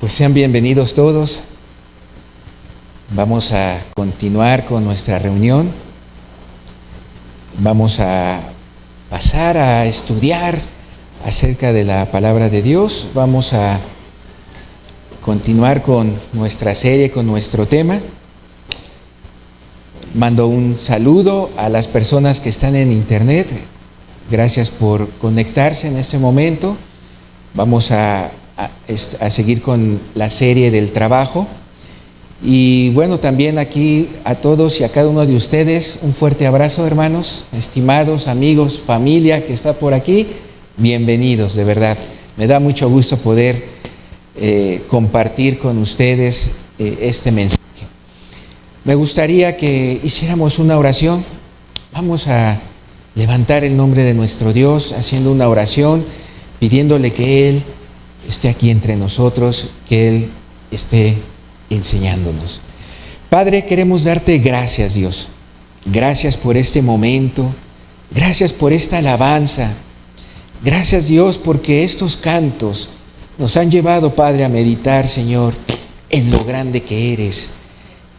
Pues sean bienvenidos todos. Vamos a continuar con nuestra reunión. Vamos a pasar a estudiar acerca de la palabra de Dios. Vamos a continuar con nuestra serie, con nuestro tema. Mando un saludo a las personas que están en internet. Gracias por conectarse en este momento. Vamos a seguir con la serie del trabajo. Y bueno, también aquí a todos y a cada uno de ustedes, un fuerte abrazo, hermanos, estimados, amigos, familia que está por aquí. Bienvenidos, de verdad. Me da mucho gusto poder compartir con ustedes este mensaje. Me gustaría que hiciéramos una oración. Vamos a levantar el nombre de nuestro Dios, haciendo una oración, pidiéndole que Él esté aquí entre nosotros, que Él esté enseñándonos. Padre, queremos darte gracias, Dios. Gracias por este momento. Gracias por esta alabanza. Gracias, Dios, porque estos cantos nos han llevado, Padre, a meditar, Señor, en lo grande que eres,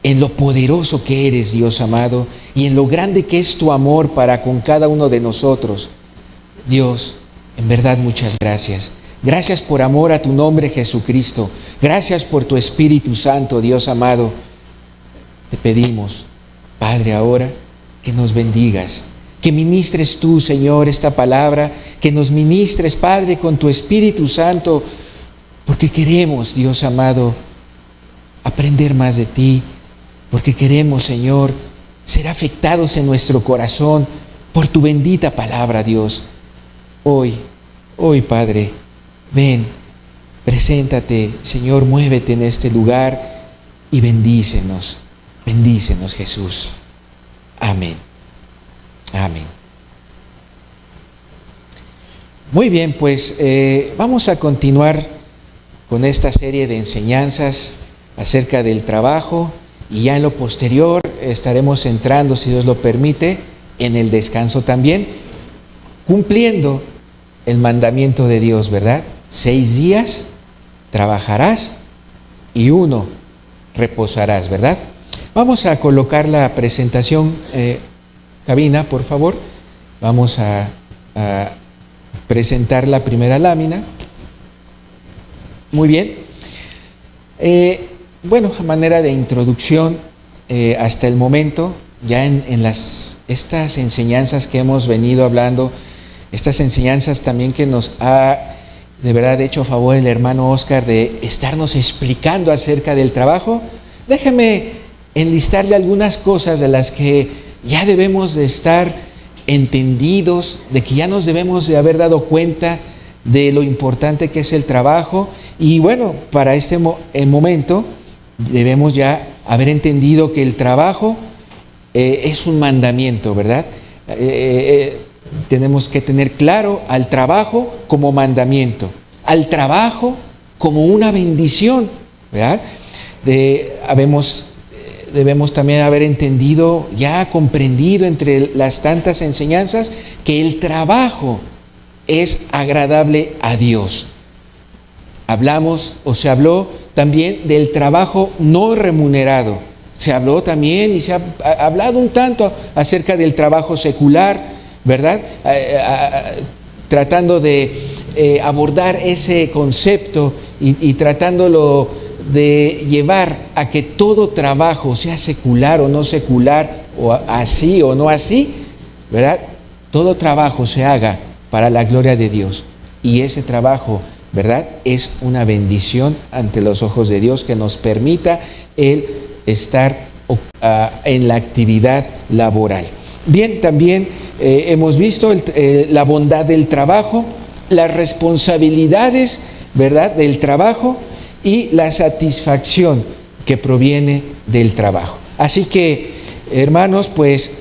en lo poderoso que eres, Dios amado, y en lo grande que es tu amor para con cada uno de nosotros. Dios, en verdad, muchas gracias. Gracias por amor a tu nombre, Jesucristo. Gracias por tu Espíritu Santo, Dios amado. Te pedimos, Padre, ahora que nos bendigas, que ministres tú, Señor, esta palabra, que nos ministres, Padre, con tu Espíritu Santo, porque queremos, Dios amado, aprender más de ti, porque queremos, Señor, ser afectados en nuestro corazón por tu bendita palabra, Dios. Hoy, Padre, ven, preséntate, Señor, muévete en este lugar y bendícenos, Jesús. Amén. Amén. Muy bien, pues vamos a continuar con esta serie de enseñanzas acerca del trabajo y ya en lo posterior estaremos entrando, si Dios lo permite, en el descanso también, cumpliendo el mandamiento de Dios, ¿verdad? 6 días trabajarás y 1 reposarás, ¿verdad? Vamos a colocar la presentación, cabina, por favor. Vamos a presentar la primera lámina. Muy bien. Bueno, a manera de introducción, hasta el momento, ya en estas enseñanzas que hemos venido hablando, estas enseñanzas también que nos ha de verdad hecho favor el hermano Oscar de estarnos explicando acerca del trabajo, déjeme enlistarle algunas cosas de las que ya debemos de estar entendidos, de que ya nos debemos de haber dado cuenta de lo importante que es el trabajo. Y bueno, para este momento debemos ya haber entendido que el trabajo es un mandamiento, ¿verdad? Tenemos que tener claro al trabajo como mandamiento, al trabajo como una bendición, ¿verdad? Debemos también haber entendido, ya comprendido entre las tantas enseñanzas, que el trabajo es agradable a Dios. Hablamos o se habló también del trabajo no remunerado. Se habló también y se ha hablado un tanto acerca del trabajo secular, ¿verdad? Tratando de abordar ese concepto y tratándolo de llevar a que todo trabajo, sea secular o no secular, o así o no así, ¿verdad? Todo trabajo se haga para la gloria de Dios. Y ese trabajo, ¿verdad?, es una bendición ante los ojos de Dios que nos permita el estar en la actividad laboral. Bien, también hemos visto la bondad del trabajo, las responsabilidades, ¿verdad?, del trabajo y la satisfacción que proviene del trabajo. Así que, hermanos, pues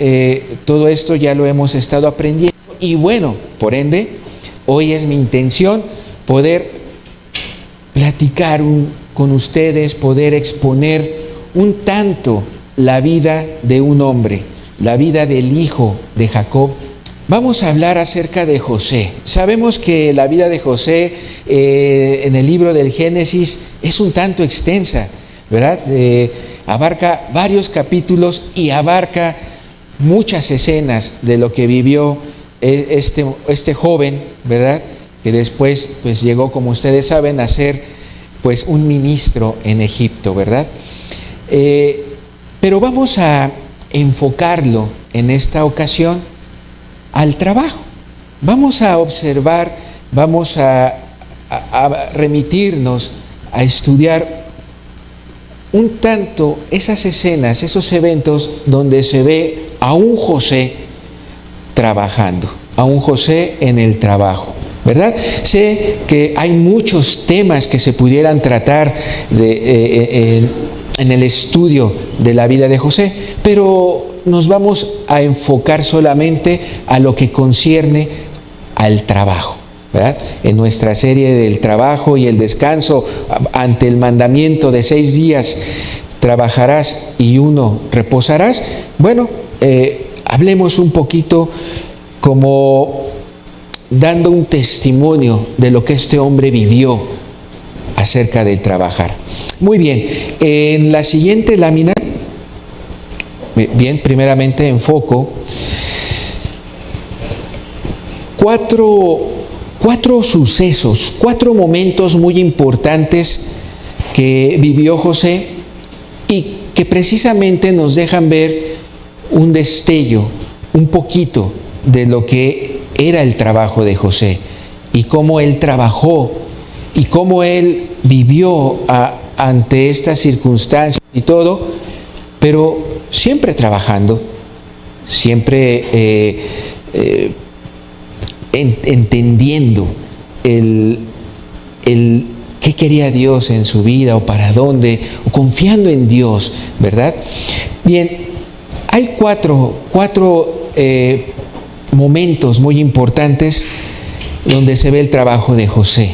todo esto ya lo hemos estado aprendiendo. Y bueno, por ende, hoy es mi intención poder platicar con ustedes, poder exponer un tanto la vida de un hombre, la vida del hijo de Jacob. Vamos a hablar acerca de José. Sabemos que la vida de José en el libro del Génesis es un tanto extensa, ¿verdad? Abarca varios capítulos y abarca muchas escenas de lo que vivió este joven, ¿verdad? Que después pues llegó, como ustedes saben, a ser pues un ministro en Egipto, ¿verdad? Pero vamos a enfocarlo en esta ocasión al trabajo. Vamos a observar, vamos a remitirnos a estudiar un tanto esas escenas, esos eventos donde se ve a un José trabajando, a un José en el trabajo, ¿verdad? Sé que hay muchos temas que se pudieran tratar en el estudio de la vida de José, pero nos vamos a enfocar solamente a lo que concierne al trabajo, ¿verdad? En nuestra serie del trabajo y el descanso, ante el mandamiento de 6 días trabajarás y 1 reposarás. Bueno, hablemos un poquito como dando un testimonio de lo que este hombre vivió acerca del trabajar. Muy bien, en la siguiente lámina, bien, primeramente enfoco cuatro sucesos, 4 momentos muy importantes que vivió José y que precisamente nos dejan ver un destello, un poquito de lo que era el trabajo de José y cómo él trabajó y cómo él vivió ante estas circunstancias y todo, pero siempre trabajando, siempre entendiendo el qué quería Dios en su vida o para dónde, o confiando en Dios, ¿verdad? Bien, hay cuatro momentos muy importantes donde se ve el trabajo de José.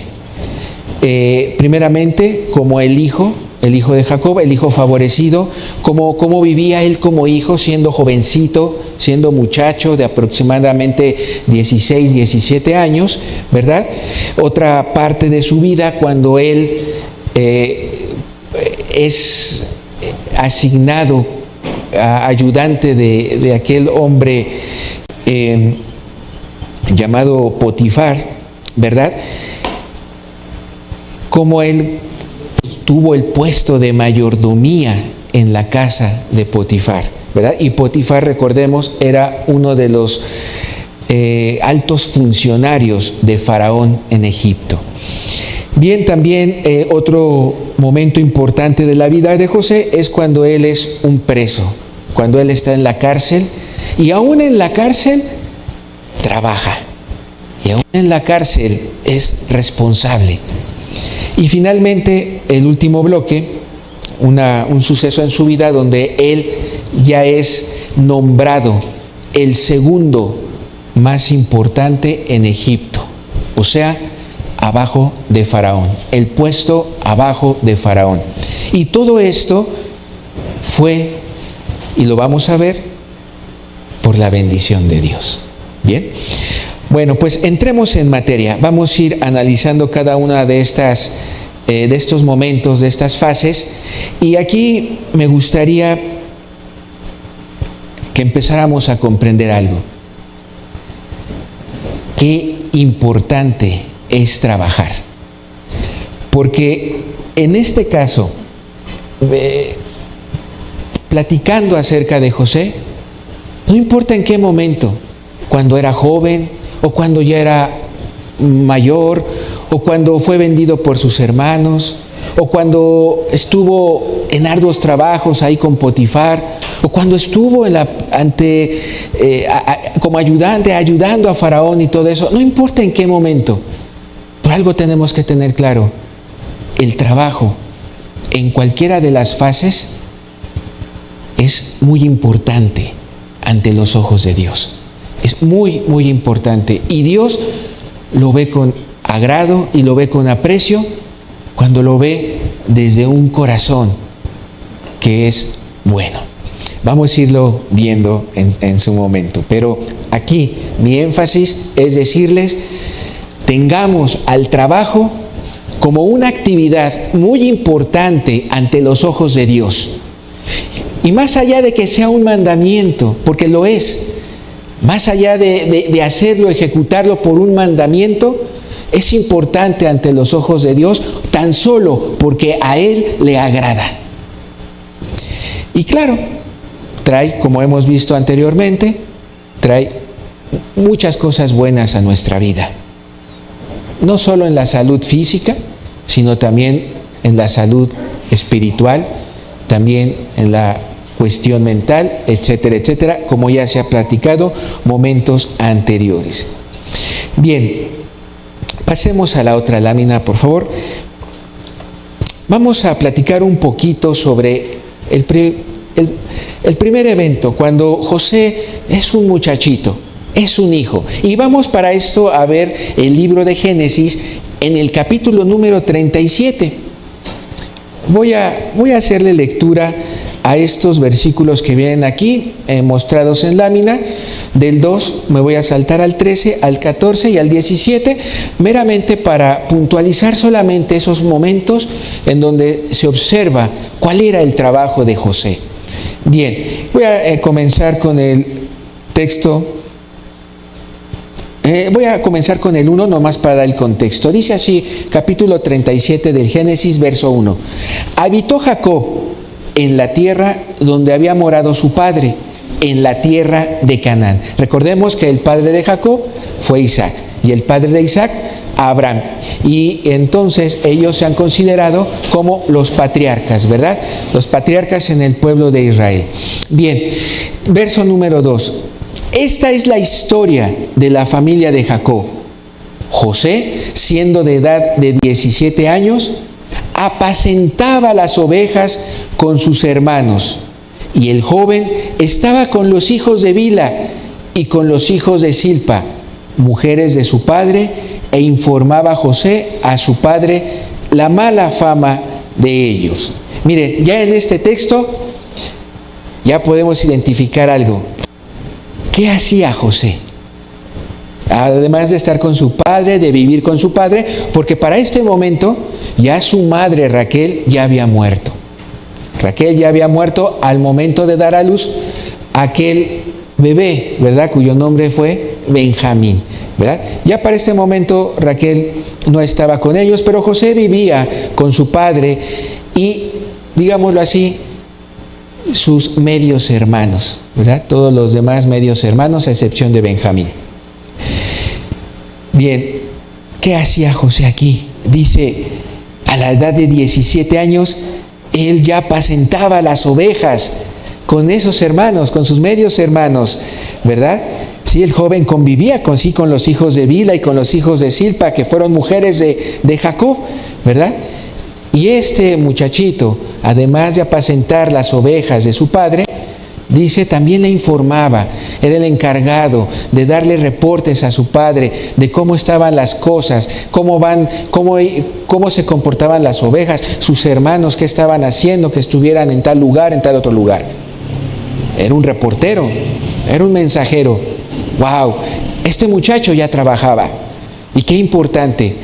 Primeramente, como el hijo de Jacob, el hijo favorecido, cómo vivía él como hijo, siendo jovencito, siendo muchacho de aproximadamente 16, 17 años, ¿verdad? Otra parte de su vida, cuando él es asignado a ayudante de aquel hombre llamado Potifar, ¿verdad? Como él tuvo el puesto de mayordomía en la casa de Potifar, ¿verdad? Y Potifar, recordemos, era uno de los altos funcionarios de Faraón en Egipto. Bien, también otro momento importante de la vida de José es cuando él es un preso, cuando él está en la cárcel, y aún en la cárcel trabaja, y aún en la cárcel es responsable. Y finalmente, el último bloque, un suceso en su vida donde él ya es nombrado el segundo más importante en Egipto, o sea, abajo de Faraón, el puesto abajo de Faraón. Y todo esto fue, y lo vamos a ver, por la bendición de Dios. Bien, bueno, pues entremos en materia. Vamos a ir analizando cada una de estos momentos, de estas fases, y aquí me gustaría que empezáramos a comprender algo. Qué importante es trabajar, porque en este caso, platicando acerca de José, no importa en qué momento, cuando era joven o cuando ya era mayor, o cuando fue vendido por sus hermanos, o cuando estuvo en arduos trabajos ahí con Potifar, o cuando estuvo como ayudante, ayudando a Faraón y todo eso, no importa en qué momento, por algo tenemos que tener claro, el trabajo en cualquiera de las fases es muy importante ante los ojos de Dios. Es muy, muy importante. Y Dios lo ve con agrado y lo ve con aprecio cuando lo ve desde un corazón que es bueno. Vamos a irlo viendo en su momento. Pero aquí mi énfasis es decirles, tengamos al trabajo como una actividad muy importante ante los ojos de Dios. Y más allá de que sea un mandamiento, porque lo es, más allá de hacerlo, ejecutarlo por un mandamiento, es importante ante los ojos de Dios tan solo porque a Él le agrada. Y claro, trae, como hemos visto anteriormente, trae muchas cosas buenas a nuestra vida. No solo en la salud física, sino también en la salud espiritual, también en la cuestión mental, etcétera, etcétera, como ya se ha platicado momentos anteriores. Bien, pasemos a la otra lámina, por favor. Vamos a platicar un poquito sobre el primer evento, cuando José es un muchachito, es un hijo. Y vamos para esto a ver el libro de Génesis en el capítulo número 37. Voy a hacerle lectura a estos versículos que vienen aquí, mostrados en lámina. Del 2 me voy a saltar al 13, al 14 y al 17, meramente para puntualizar solamente esos momentos en donde se observa cuál era el trabajo de José. Bien, voy a comenzar con el texto. Voy a comenzar con el 1 nomás para dar el contexto. Dice así, capítulo 37 del Génesis, verso 1. Habitó Jacob en la tierra donde había morado su padre, en la tierra de Canaán. Recordemos que el padre de Jacob fue Isaac, y el padre de Isaac, Abraham. Y entonces ellos se han considerado como los patriarcas, ¿verdad? Los patriarcas en el pueblo de Israel. Bien, verso número 2. Esta es la historia de la familia de Jacob. José, siendo de edad de 17 años, apacentaba las ovejas con sus hermanos, y el joven estaba con los hijos de Bilha y con los hijos de Silpa, mujeres de su padre, e informaba a José a su padre la mala fama de ellos. Miren, ya en este texto ya podemos identificar algo. ¿Qué hacía José? Además de estar con su padre, de vivir con su padre, porque para este momento ya su madre Raquel ya había muerto. Raquel ya había muerto al momento de dar a luz aquel bebé, ¿verdad? Cuyo nombre fue Benjamín, ¿verdad? Ya para este momento Raquel no estaba con ellos, pero José vivía con su padre y, digámoslo así, sus medios hermanos, ¿verdad? Todos los demás medios hermanos, a excepción de Benjamín. Bien, ¿qué hacía José aquí? Dice, a la edad de 17 años, él ya apacentaba las ovejas con esos hermanos, con sus medios hermanos, ¿verdad? Sí, el joven convivía con los hijos de Bilha y con los hijos de Silpa, que fueron mujeres de Jacob, ¿verdad? Y este muchachito, además de apacentar las ovejas de su padre, dice, también le informaba, era el encargado de darle reportes a su padre de cómo estaban las cosas, cómo se comportaban las ovejas, sus hermanos, qué estaban haciendo, que estuvieran en tal lugar, en tal otro lugar. Era un reportero, era un mensajero. ¡Wow! Este muchacho ya trabajaba. Y qué importante.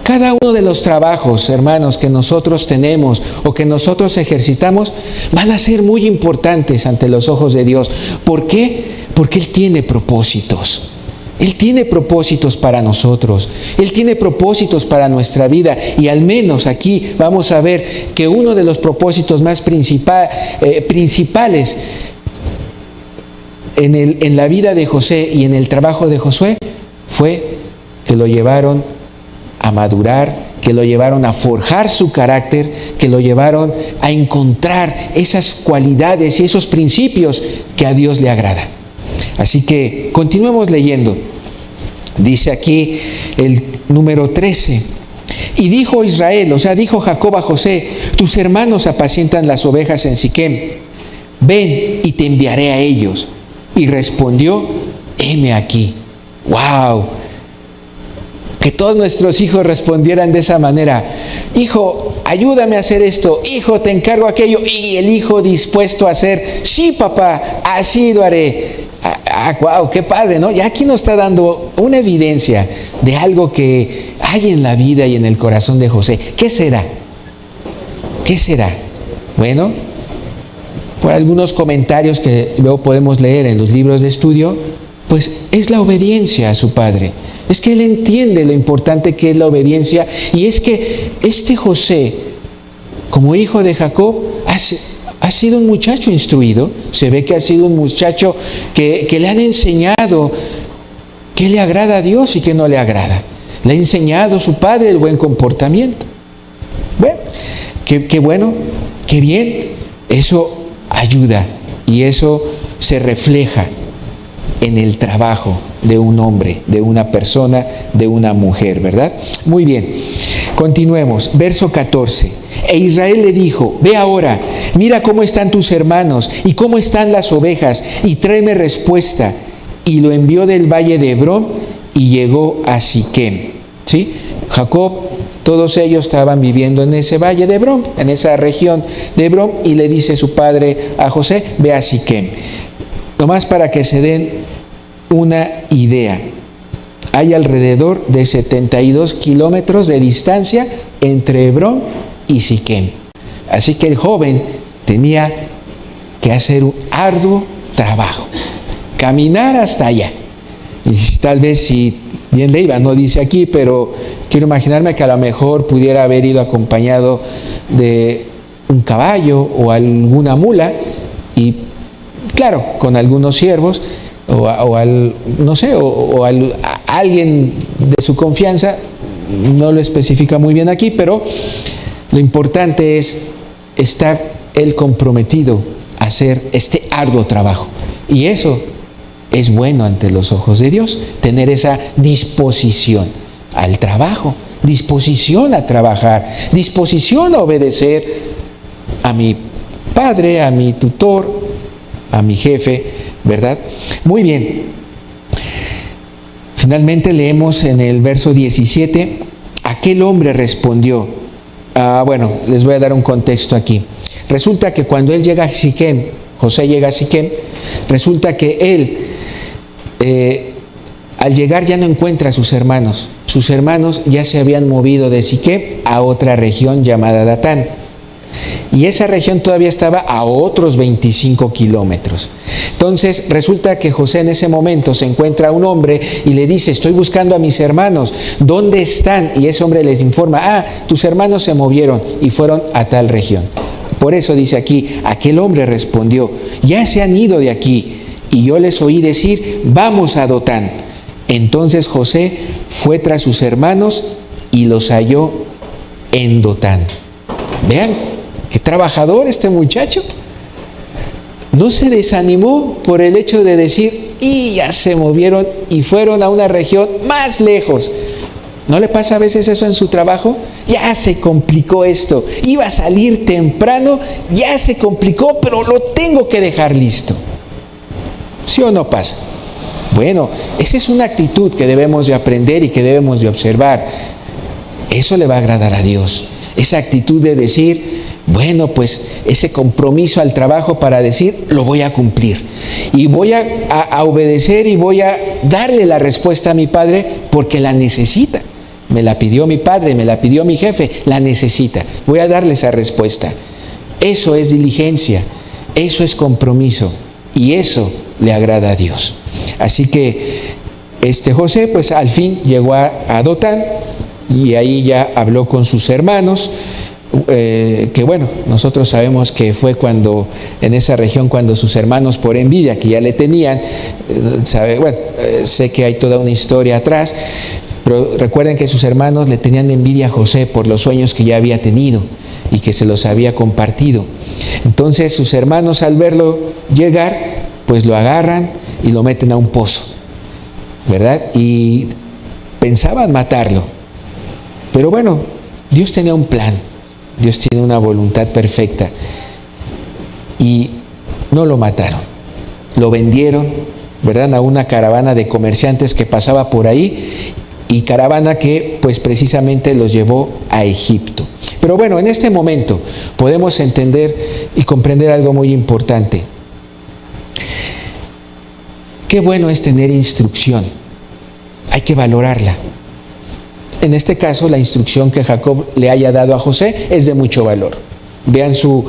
Cada uno de los trabajos, hermanos, que nosotros tenemos o que nosotros ejercitamos, van a ser muy importantes ante los ojos de Dios. ¿Por qué? Porque Él tiene propósitos. Él tiene propósitos para nosotros. Él tiene propósitos para nuestra vida. Y al menos aquí vamos a ver que uno de los propósitos más principales en la vida de José y en el trabajo de Josué fue que lo llevaron a madurar, que lo llevaron a forjar su carácter, que lo llevaron a encontrar esas cualidades y esos principios que a Dios le agrada. Así que continuemos leyendo. Dice aquí el número 13. Y dijo Israel, o sea, dijo Jacob a José, tus hermanos apacientan las ovejas en Siquem, ven y te enviaré a ellos. Y respondió, heme aquí. ¡Wow! Que todos nuestros hijos respondieran de esa manera. Hijo, ayúdame a hacer esto. Hijo, te encargo aquello. Y el hijo dispuesto a hacer, sí, papá, así lo haré. wow, qué padre, ¿no? Ya aquí nos está dando una evidencia de algo que hay en la vida y en el corazón de José. ¿Qué será? ¿Qué será? Bueno, por algunos comentarios que luego podemos leer en los libros de estudio, pues es la obediencia a su padre. Es que él entiende lo importante que es la obediencia, y es que este José, como hijo de Jacob, ha sido un muchacho instruido. Se ve que ha sido un muchacho que le han enseñado qué le agrada a Dios y qué no le agrada. Le ha enseñado a su padre el buen comportamiento. Bueno, qué bueno, qué bien. Eso ayuda y eso se refleja en el trabajo de un hombre, de una persona, de una mujer, ¿verdad? Muy bien, continuemos. Verso 14. E Israel le dijo: ve ahora, mira cómo están tus hermanos y cómo están las ovejas, y tráeme respuesta. Y lo envió del valle de Hebrón y llegó a Siquem. ¿Sí? Jacob, todos ellos estaban viviendo en ese valle de Hebrón, en esa región de Hebrón, y le dice su padre a José: ve a Siquem. Nomás para que se den una idea, hay alrededor de 72 kilómetros de distancia entre Hebrón y Siquem. Así que el joven tenía que hacer un arduo trabajo, caminar hasta allá. Y tal vez, si bien le iba, no dice aquí, pero quiero imaginarme que a lo mejor pudiera haber ido acompañado de un caballo o alguna mula, y claro, con algunos siervos o alguien de su confianza. No lo especifica muy bien aquí, pero lo importante es estar él comprometido a hacer este arduo trabajo. Y eso es bueno ante los ojos de Dios, tener esa disposición al trabajo, disposición a trabajar, disposición a obedecer a mi padre, a mi tutor, a mi jefe, ¿verdad? Muy bien. Finalmente leemos en el verso 17, aquel hombre respondió. Bueno, les voy a dar un contexto aquí. Resulta que cuando él llega a Siquem, José llega a Siquem, resulta que él, al llegar, ya no encuentra a sus hermanos. Sus hermanos ya se habían movido de Siquem a otra región llamada Datán. Y esa región todavía estaba a otros 25 kilómetros. Entonces resulta que José en ese momento se encuentra a un hombre y le dice: estoy buscando a mis hermanos, ¿dónde están? Y ese hombre les informa: tus hermanos se movieron y fueron a tal región. Por eso dice aquí, aquel hombre respondió: ya se han ido de aquí, y yo les oí decir: vamos a Dotán. Entonces José fue tras sus hermanos y los halló en Dotán. Vean, qué trabajador este muchacho. No se desanimó por el hecho de decir: y ya se movieron y fueron a una región más lejos. ¿No le pasa a veces eso en su trabajo? Ya se complicó esto. Iba a salir temprano, ya se complicó, pero lo tengo que dejar listo. ¿Sí o no pasa? Bueno, esa es una actitud que debemos de aprender y que debemos de observar. Eso le va a agradar a Dios. Esa actitud de decir: bueno, pues ese compromiso al trabajo para decir: lo voy a cumplir y voy a obedecer y voy a darle la respuesta a mi padre porque la necesita. Me la pidió mi padre, me la pidió mi jefe, la necesita. Voy a darle esa respuesta. Eso es diligencia, eso es compromiso, y eso le agrada a Dios. Así que José, pues al fin llegó a Dotán, y ahí ya habló con sus hermanos. Que bueno, nosotros sabemos que fue en esa región cuando sus hermanos, por envidia que ya le tenían, sé que hay toda una historia atrás, pero recuerden que sus hermanos le tenían envidia a José por los sueños que ya había tenido y que se los había compartido. Entonces sus hermanos, al verlo llegar, pues lo agarran y lo meten a un pozo, ¿verdad? Y pensaban matarlo, pero bueno, Dios tenía un plan. Dios tiene una voluntad perfecta, y no lo mataron, lo vendieron, ¿verdad?, a una caravana de comerciantes que pasaba por ahí, y caravana que pues precisamente los llevó a Egipto. Pero bueno, en este momento podemos entender y comprender algo muy importante. Qué bueno es tener instrucción. Hay que valorarla. En este caso, la instrucción que Jacob le haya dado a José es de mucho valor. Vean sus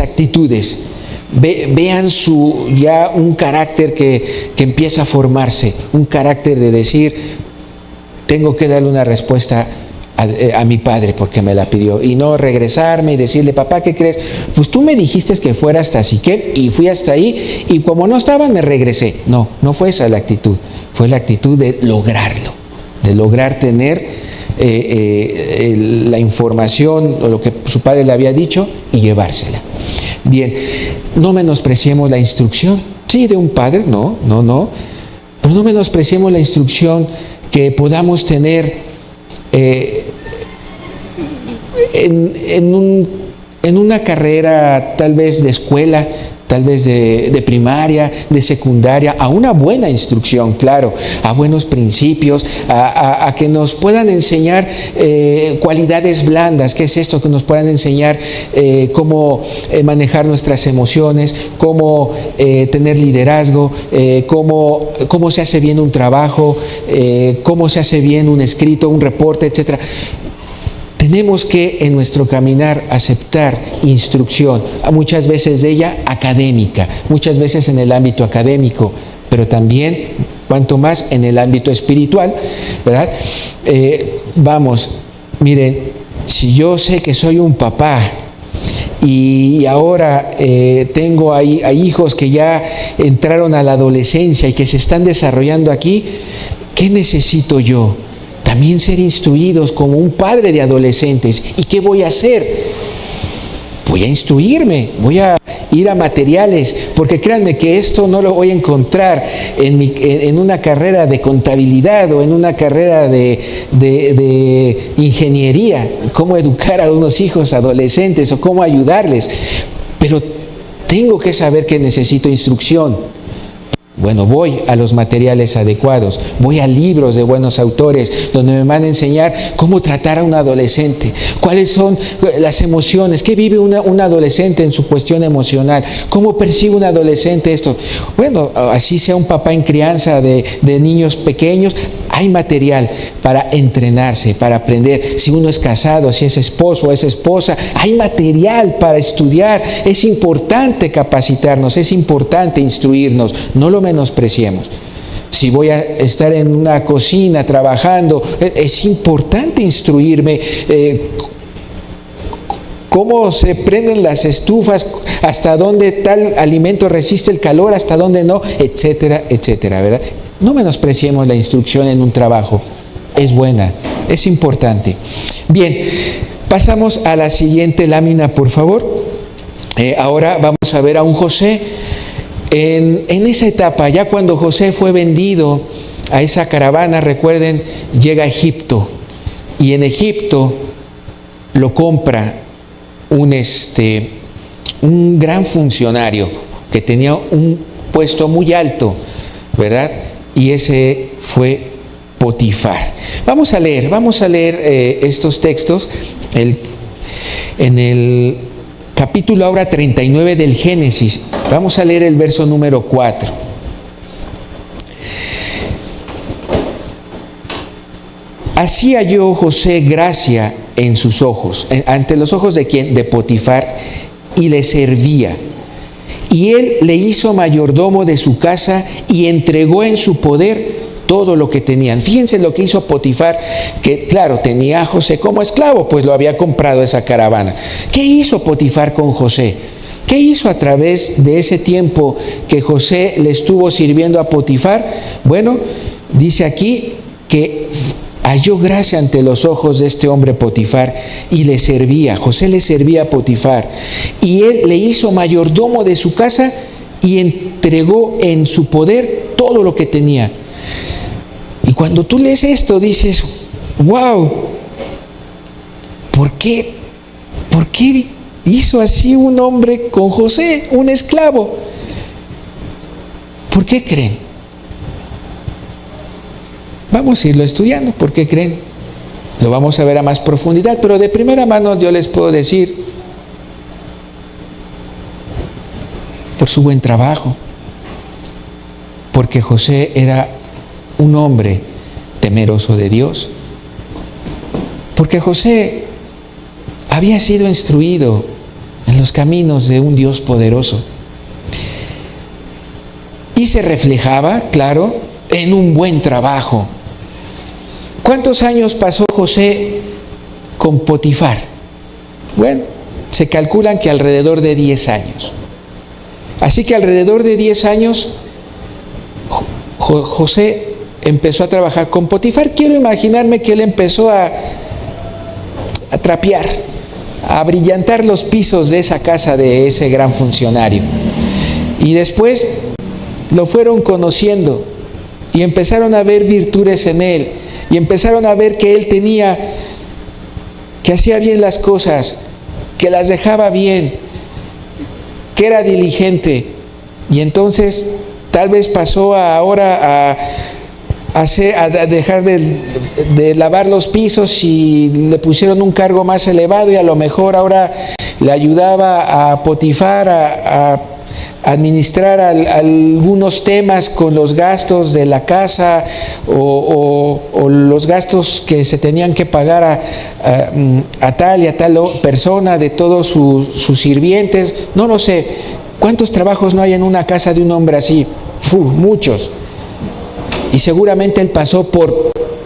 actitudes, vean ya un carácter que empieza a formarse, un carácter de decir, tengo que darle una respuesta a mi padre porque me la pidió, y no regresarme y decirle, papá, ¿qué crees? Pues tú me dijiste que fuera hasta Siquem y fui hasta ahí, y como no estaban me regresé. No fue esa la actitud, fue la actitud de lograrlo, de lograr tener la información o lo que su padre le había dicho y llevársela. Bien, no menospreciemos la instrucción, sí, de un padre, no, pero no menospreciemos la instrucción que podamos tener en una carrera tal vez de escuela, tal vez de primaria, de secundaria, a una buena instrucción, claro, a buenos principios, a que nos puedan enseñar cualidades blandas. ¿Qué es esto? Que nos puedan enseñar cómo manejar nuestras emociones, cómo tener liderazgo, cómo se hace bien un trabajo, cómo se hace bien un escrito, un reporte, etcétera. Tenemos que en nuestro caminar aceptar instrucción, muchas veces de ella académica, muchas veces en el ámbito académico, pero también, cuanto más, en el ámbito espiritual, ¿verdad? Miren, si yo sé que soy un papá y ahora tengo a hijos que ya entraron a la adolescencia y que se están desarrollando aquí, ¿qué necesito yo? También ser instruidos como un padre de adolescentes. ¿Y qué voy a hacer? Voy a instruirme, voy a ir a materiales, porque créanme que esto no lo voy a encontrar en una carrera de contabilidad o en una carrera de ingeniería, cómo educar a unos hijos adolescentes o cómo ayudarles. Pero tengo que saber que necesito instrucción. Bueno, voy a los materiales adecuados, voy a libros de buenos autores donde me van a enseñar cómo tratar a un adolescente, cuáles son las emociones, qué vive un adolescente en su cuestión emocional, cómo percibe un adolescente esto. Bueno, así sea un papá en crianza de niños pequeños, hay material para entrenarse, para aprender. Si uno es casado, si es esposo o es esposa, hay material para estudiar. Es importante capacitarnos, es importante instruirnos, no lo menospreciemos. Si voy a estar en una cocina trabajando, es importante instruirme cómo se prenden las estufas, hasta dónde tal alimento resiste el calor, hasta dónde no, etcétera, etcétera, ¿verdad? No menospreciemos la instrucción en un trabajo, es buena, es importante. Bien, pasamos a la siguiente lámina, por favor. Ahora vamos a ver a un José en esa etapa, ya cuando José fue vendido a esa caravana, recuerden, llega a Egipto, y en Egipto lo compra un gran funcionario que tenía un puesto muy alto, ¿verdad? Y ese fue Potifar. Vamos a leer estos textos en el capítulo ahora 39 del Génesis. Vamos a leer el verso número 4. Así halló José gracia en sus ojos, ante los ojos de ¿quién? De Potifar, y le servía. Y él le hizo mayordomo de su casa y entregó en su poder todo lo que tenían. Fíjense lo que hizo Potifar, que claro, tenía a José como esclavo, pues lo había comprado esa caravana. ¿Qué hizo Potifar con José? ¿Qué hizo a través de ese tiempo que José le estuvo sirviendo a Potifar? Bueno, dice aquí que halló gracia ante los ojos de este hombre Potifar y le servía. José le servía a Potifar y él le hizo mayordomo de su casa y entregó en su poder todo lo que tenía. Y cuando tú lees esto dices, wow, ¿por qué hizo así un hombre con José, un esclavo? ¿Por qué creen? Vamos a irlo estudiando. ¿Por qué creen? Lo vamos a ver a más profundidad, pero de primera mano yo les puedo decir, por su buen trabajo, porque José era un hombre temeroso de Dios, porque José había sido instruido en los caminos de un Dios poderoso y se reflejaba, claro, en un buen trabajo. ¿Cuántos años pasó José con Potifar? Bueno, se calculan que alrededor de 10 años. Así que alrededor de 10 años José empezó a trabajar con Potifar. Quiero imaginarme que él empezó a trapear, a brillantar los pisos de esa casa de ese gran funcionario. Y después lo fueron conociendo y empezaron a ver virtudes en él y empezaron a ver que él que hacía bien las cosas, que las dejaba bien, que era diligente. Y entonces tal vez pasó ahora a dejar de lavar los pisos y le pusieron un cargo más elevado, y a lo mejor ahora le ayudaba a Potifar a administrar algunos temas con los gastos de la casa o los gastos que se tenían que pagar a tal y a tal persona de todos sus sirvientes. No lo sé. ¿Cuántos trabajos no hay en una casa de un hombre así? Muchos. Y seguramente él pasó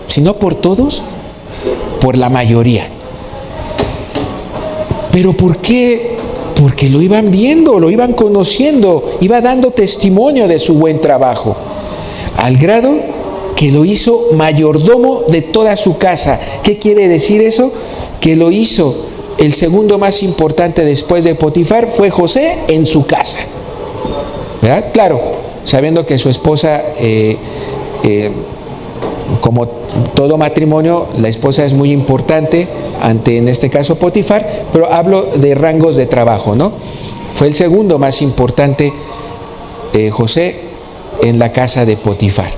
si no por todos, por la mayoría. ¿Pero por qué? Porque lo iban viendo, lo iban conociendo, iba dando testimonio de su buen trabajo, al grado que lo hizo mayordomo de toda su casa. ¿Qué quiere decir eso? Que lo hizo el segundo más importante después de Potifar, fue José en su casa. ¿Verdad? Claro, sabiendo que su esposa, como todo matrimonio, la esposa es muy importante ante, en este caso, Potifar, pero hablo de rangos de trabajo, ¿no? Fue el segundo más importante, José, en la casa de Potifar.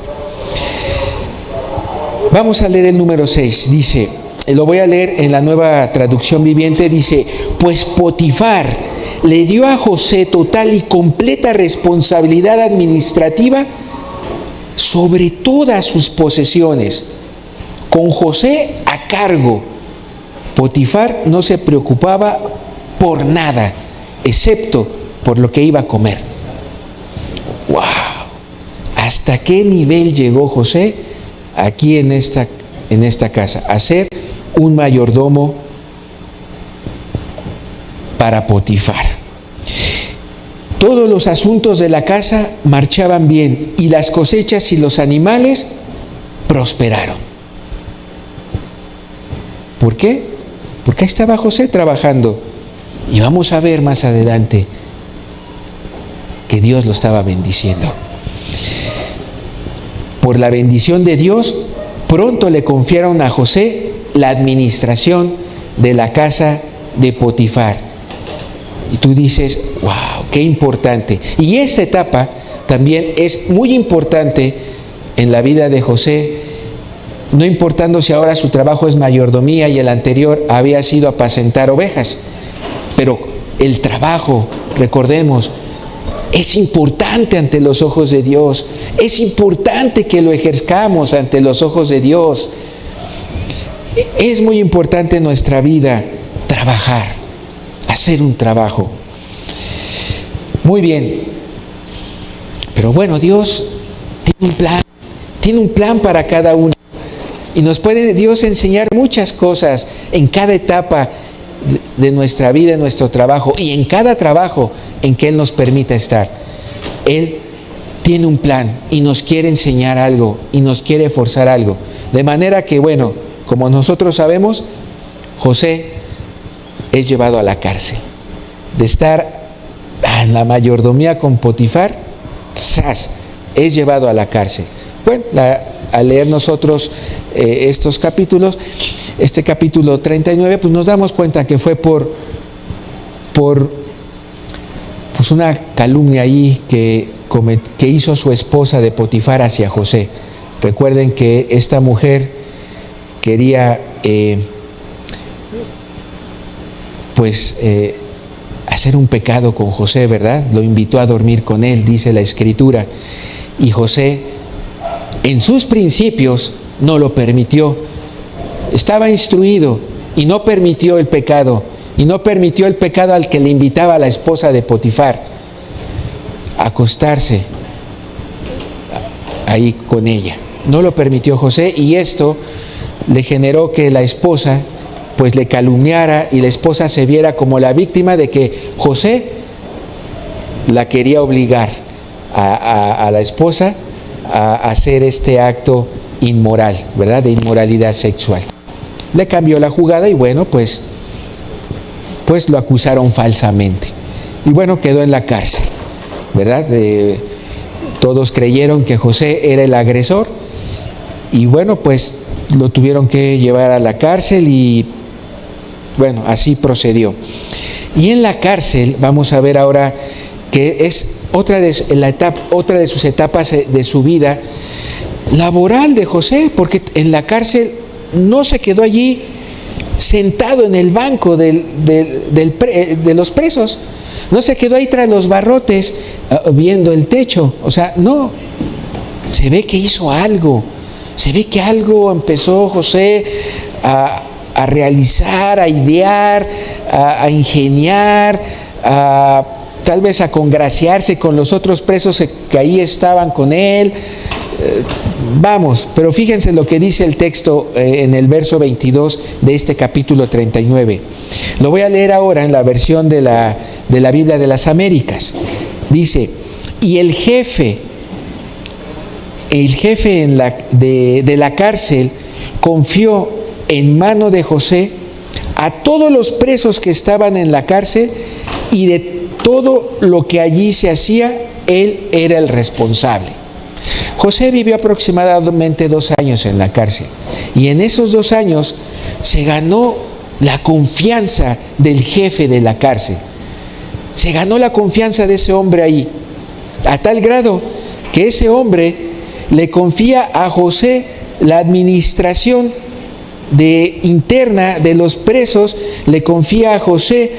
Vamos a leer el número 6, dice, lo voy a leer en la Nueva Traducción Viviente, dice: pues Potifar le dio a José total y completa responsabilidad administrativa sobre todas sus posesiones. Con José a cargo, Potifar no se preocupaba por nada, excepto por lo que iba a comer. ¡Wow! ¿Hasta qué nivel llegó José aquí en esta casa? A ser un mayordomo para Potifar. Todos los asuntos de la casa marchaban bien y las cosechas y los animales prosperaron. ¿Por qué? Porque ahí estaba José trabajando. Y vamos a ver más adelante que Dios lo estaba bendiciendo. Por la bendición de Dios, pronto le confiaron a José la administración de la casa de Potifar. Y tú dices, wow, qué importante. Y esa etapa también es muy importante en la vida de José, no importando si ahora su trabajo es mayordomía y el anterior había sido apacentar ovejas. Pero el trabajo, recordemos, es importante ante los ojos de Dios. Es importante que lo ejerzcamos ante los ojos de Dios. Es muy importante en nuestra vida trabajar, hacer un trabajo. Muy bien. Pero bueno, Dios tiene un plan para cada uno. Y nos puede Dios enseñar muchas cosas en cada etapa de nuestra vida, en nuestro trabajo y en cada trabajo en que Él nos permita estar. Él tiene un plan y nos quiere enseñar algo y nos quiere forzar algo. De manera que, bueno, como nosotros sabemos, José es llevado a la cárcel. De estar en la mayordomía con Potifar, ¡zas!, es llevado a la cárcel. Bueno, al leer nosotros estos capítulos, este capítulo 39, pues nos damos cuenta que fue por pues una calumnia ahí que hizo su esposa de Potifar hacia José. Recuerden que esta mujer quería hacer un pecado con José, ¿verdad? Lo invitó a dormir con él, dice la Escritura. Y José, en sus principios, no lo permitió. Estaba instruido y no permitió el pecado. Y no permitió el pecado al que le invitaba a la esposa de Potifar a acostarse ahí con ella. No lo permitió José, y esto le generó que la esposa pues le calumniara, y la esposa se viera como la víctima de que José la quería obligar a la esposa a hacer este acto inmoral, ¿verdad? De inmoralidad sexual. Le cambió la jugada y bueno, pues lo acusaron falsamente. Y bueno, quedó en la cárcel, ¿verdad? Todos creyeron que José era el agresor y bueno, pues lo tuvieron que llevar a la cárcel y bueno, así procedió. Y en la cárcel vamos a ver ahora que es otra de sus etapas de su vida laboral de José, porque en la cárcel no se quedó allí sentado en el banco de los presos, no se quedó ahí tras los barrotes viendo el techo, o sea, no, se ve que hizo algo, se ve que algo empezó José a realizar, a idear, a ingeniar, tal vez a congraciarse con los otros presos que ahí estaban con él. Vamos, pero fíjense lo que dice el texto en el verso 22 de este capítulo 39. Lo voy a leer ahora en la versión de la Biblia de las Américas. Dice, y el jefe de la cárcel confió en mano de José a todos los presos que estaban en la cárcel, y de todo lo que allí se hacía, él era el responsable. José vivió aproximadamente 2 años en la cárcel, y en esos 2 años se ganó la confianza del jefe de la cárcel. Se ganó la confianza de ese hombre ahí, a tal grado que ese hombre le confía a José la administración interna de los presos, le confía a José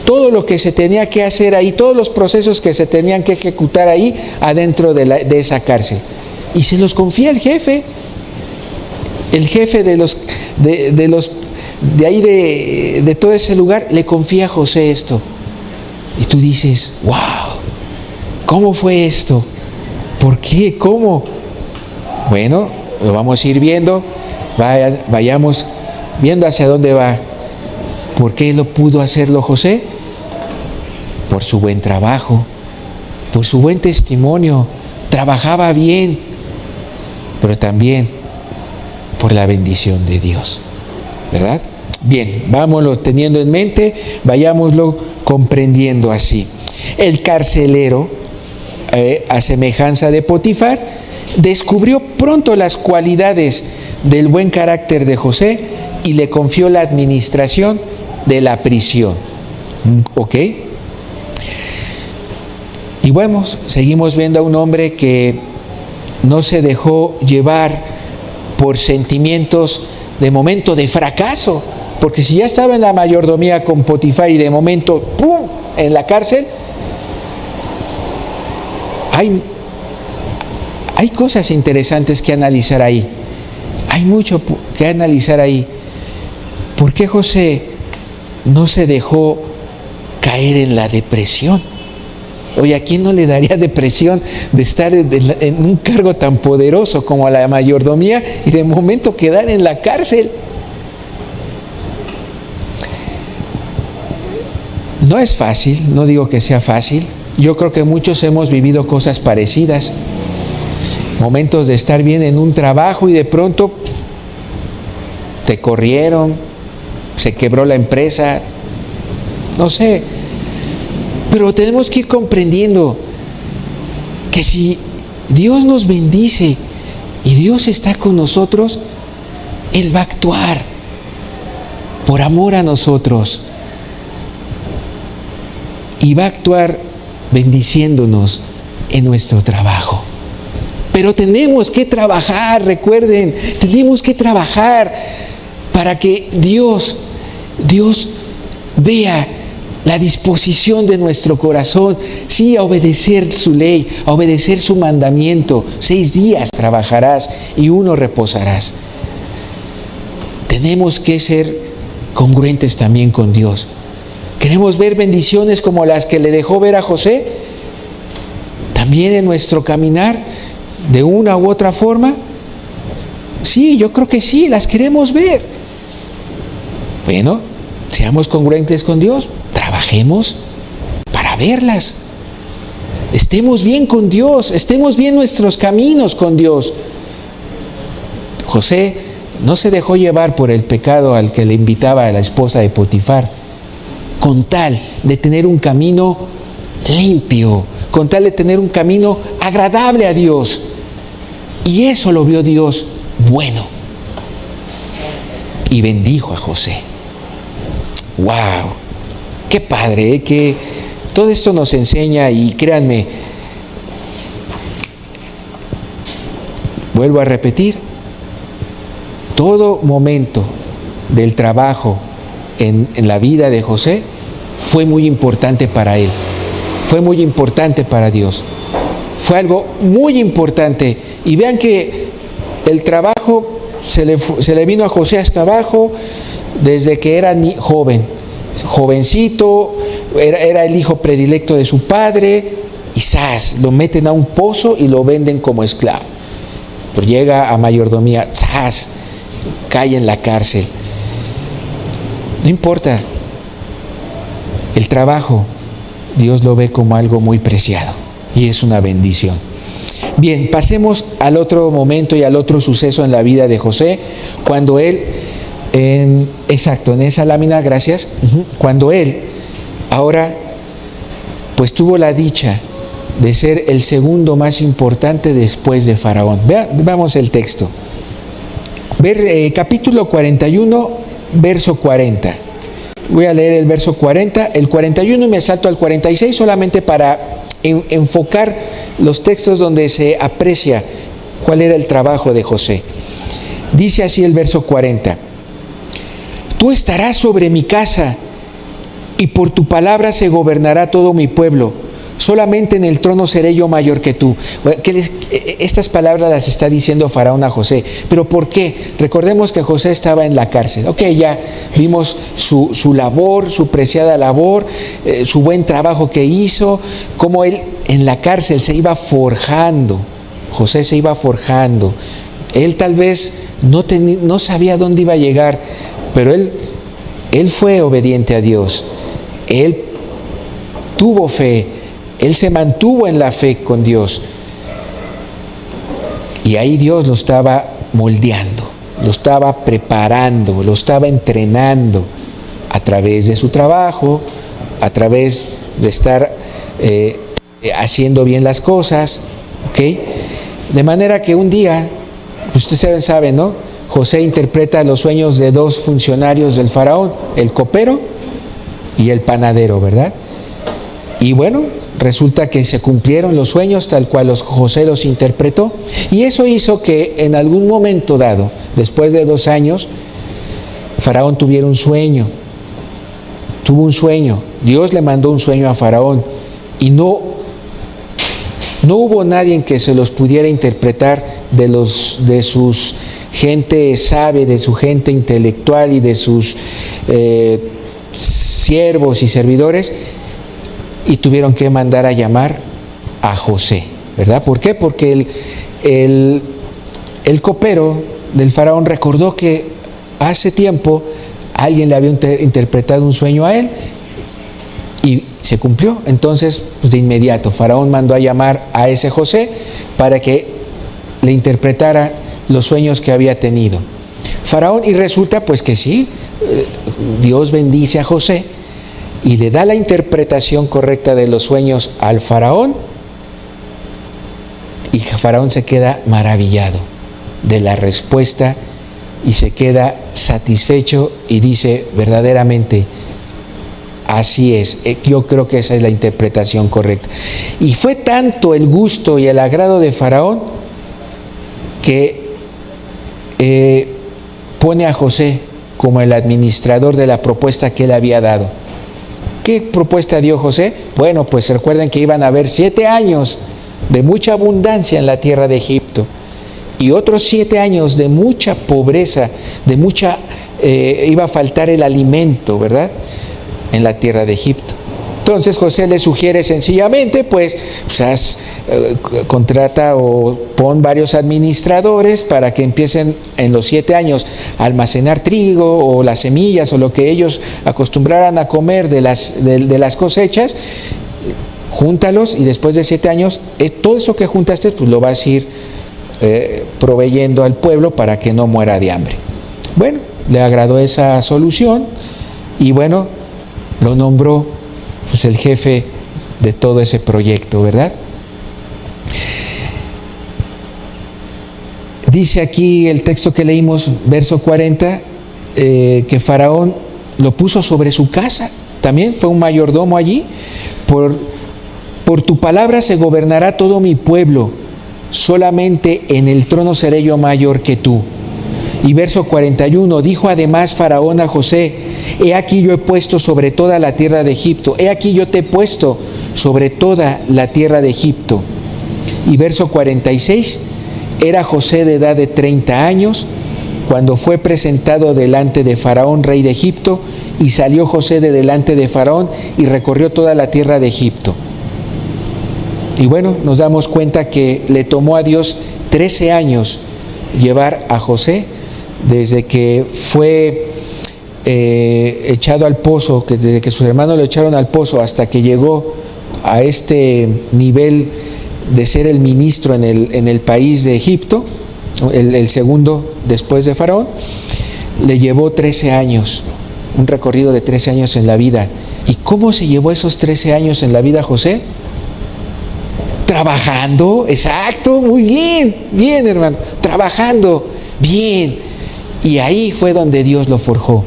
todo lo que se tenía que hacer ahí, todos los procesos que se tenían que ejecutar ahí adentro de esa cárcel. Y se los confía el jefe de todo ese lugar, le confía a José esto. Y tú dices, wow, ¿cómo fue esto? ¿Por qué? ¿Cómo? Bueno, lo vamos a ir viendo, vayamos viendo hacia dónde va. ¿Por qué lo pudo hacerlo José? Por su buen trabajo, por su buen testimonio, trabajaba bien, pero también por la bendición de Dios, ¿verdad? Bien, vámonos teniendo en mente, vayámoslo comprendiendo así. El carcelero, a semejanza de Potifar, descubrió pronto las cualidades del buen carácter de José y le confió la administración de la prisión. ¿Ok? Y bueno, seguimos viendo a un hombre que no se dejó llevar por sentimientos de momento de fracaso, porque si ya estaba en la mayordomía con Potifar y de momento, ¡pum!, en la cárcel, hay cosas interesantes que analizar ahí. Hay mucho que analizar ahí. ¿Por qué José no se dejó caer en la depresión? Oye, ¿a quién no le daría depresión de estar en un cargo tan poderoso como la mayordomía y de momento quedar en la cárcel? No es fácil, no digo que sea fácil. Yo creo que muchos hemos vivido cosas parecidas. Momentos de estar bien en un trabajo y de pronto te corrieron, se quebró la empresa, no sé. Pero tenemos que ir comprendiendo que si Dios nos bendice y Dios está con nosotros, Él va a actuar por amor a nosotros y va a actuar bendiciéndonos en nuestro trabajo. Pero tenemos que trabajar, recuerden, tenemos que trabajar para que Dios vea la disposición de nuestro corazón, sí, a obedecer su ley, a obedecer su mandamiento. 6 días trabajarás y 1 reposarás. Tenemos que ser congruentes también con Dios. ¿Queremos ver bendiciones como las que le dejó ver a José? También en nuestro caminar, de una u otra forma. Sí, yo creo que sí, las queremos ver. Bueno, seamos congruentes con Dios, trabajemos para verlas. Estemos bien con Dios, estemos bien nuestros caminos con Dios. José no se dejó llevar por el pecado al que le invitaba a la esposa de Potifar, con tal de tener un camino limpio, con tal de tener un camino agradable a Dios. Y eso lo vio Dios bueno. Y bendijo a José. ¡Wow! ¡Qué padre! Que todo esto nos enseña, y créanme, vuelvo a repetir, todo momento del trabajo en la vida de José fue muy importante para él, fue muy importante para Dios, fue algo muy importante. Y vean que el trabajo se le vino a José hasta abajo desde que era jovencito, era el hijo predilecto de su padre, y ¡zas!, lo meten a un pozo y lo venden como esclavo. Pero llega a mayordomía, ¡zas!, cae en la cárcel. No importa, el trabajo Dios lo ve como algo muy preciado y es una bendición. Bien, pasemos al otro momento y al otro suceso en la vida de José, cuando él, en esa lámina, gracias, cuando él ahora pues tuvo la dicha de ser el segundo más importante después de Faraón. Veamos el texto. Capítulo 41, verso 40. Voy a leer el verso 40, el 41 y me salto al 46 solamente para enfocar los textos donde se aprecia cuál era el trabajo de José. Dice así el verso 40: Tú estarás sobre mi casa, y por tu palabra se gobernará todo mi pueblo. Solamente en el trono seré yo mayor que tú. Estas palabras las está diciendo Faraón a José. ¿Pero por qué? Recordemos que José estaba en la cárcel. Ok, ya vimos su labor, su preciada labor, su buen trabajo que hizo, cómo él en la cárcel se iba forjando. José se iba forjando. Él tal vez no sabía dónde iba a llegar, pero él fue obediente a Dios. Él tuvo fe. Él se mantuvo en la fe con Dios. Y ahí Dios lo estaba moldeando, lo estaba preparando, lo estaba entrenando a través de su trabajo, a través de estar haciendo bien las cosas, ¿ok? De manera que un día, ustedes saben, ¿no? José interpreta los sueños de 2 funcionarios del faraón, el copero y el panadero, ¿verdad? Y bueno, resulta que se cumplieron los sueños tal cual José los interpretó, y eso hizo que en algún momento dado, después de 2 años, Faraón tuviera un sueño. Tuvo un sueño. Dios le mandó un sueño a Faraón, y no hubo nadie en que se los pudiera interpretar de sus gente sabe, de su gente intelectual y de sus siervos y servidores. Y tuvieron que mandar a llamar a José, ¿verdad? ¿Por qué? Porque el copero del faraón recordó que hace tiempo alguien le había interpretado un sueño a él y se cumplió. Entonces, pues de inmediato, Faraón mandó a llamar a ese José para que le interpretara los sueños que había tenido. Faraón, y resulta pues que sí, Dios bendice a José y le da la interpretación correcta de los sueños al faraón, y Faraón se queda maravillado de la respuesta y se queda satisfecho y dice: verdaderamente así es, yo creo que esa es la interpretación correcta. Y fue tanto el gusto y el agrado de Faraón que pone a José como el administrador de la propuesta que él había dado. ¿Qué propuesta dio José? Bueno, pues recuerden que iban a haber 7 años de mucha abundancia en la tierra de Egipto y otros 7 años de mucha pobreza, de mucha, iba a faltar el alimento, ¿verdad? En la tierra de Egipto. Entonces José le sugiere sencillamente, pues contrata o pon varios administradores para que empiecen en los 7 años a almacenar trigo o las semillas o lo que ellos acostumbraran a comer de las cosechas. Júntalos y después de 7 años, todo eso que juntaste, pues lo vas a ir proveyendo al pueblo para que no muera de hambre. Bueno, le agradó esa solución y bueno, lo nombró pues el jefe de todo ese proyecto, ¿verdad? Dice aquí el texto que leímos, verso 40, que Faraón lo puso sobre su casa. También fue un mayordomo allí. Por tu palabra se gobernará todo mi pueblo, solamente en el trono seré yo mayor que tú. Y verso 41, dijo además Faraón a José: he aquí yo he puesto sobre toda la tierra de Egipto, he aquí yo te he puesto sobre toda la tierra de Egipto. Y verso 46, era José de edad de 30 años, cuando fue presentado delante de Faraón, rey de Egipto, y salió José de delante de Faraón y recorrió toda la tierra de Egipto. Y bueno, nos damos cuenta que le tomó a Dios 13 años llevar a José, desde que fue echado al pozo, desde que sus hermanos lo echaron al pozo hasta que llegó a este nivel de ser el ministro en el país de Egipto, el segundo después de Faraón, le llevó 13 años, un recorrido de 13 años en la vida. ¿Y cómo se llevó esos 13 años en la vida José? Trabajando, exacto, muy bien, bien hermano, trabajando, bien. Y ahí fue donde Dios lo forjó.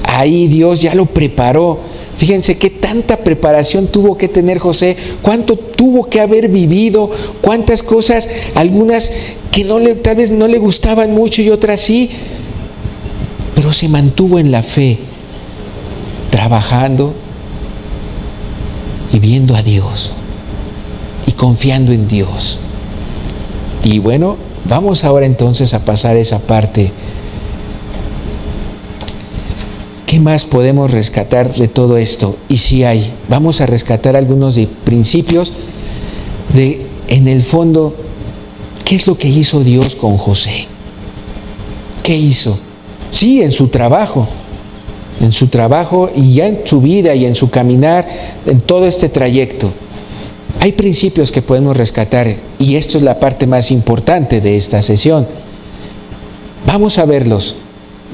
Ahí Dios ya lo preparó. Fíjense qué tanta preparación tuvo que tener José, cuánto tuvo que haber vivido, cuántas cosas, algunas que tal vez no le gustaban mucho y otras sí, pero se mantuvo en la fe, trabajando y viendo a Dios y confiando en Dios. Y bueno, vamos ahora entonces a pasar esa parte. ¿Qué más podemos rescatar de todo esto? Y si hay, vamos a rescatar algunos de principios de, en el fondo, ¿qué es lo que hizo Dios con José? ¿Qué hizo? Sí, en su trabajo y ya en su vida y en su caminar, en todo este trayecto. Hay principios que podemos rescatar y esto es la parte más importante de esta sesión. Vamos a verlos.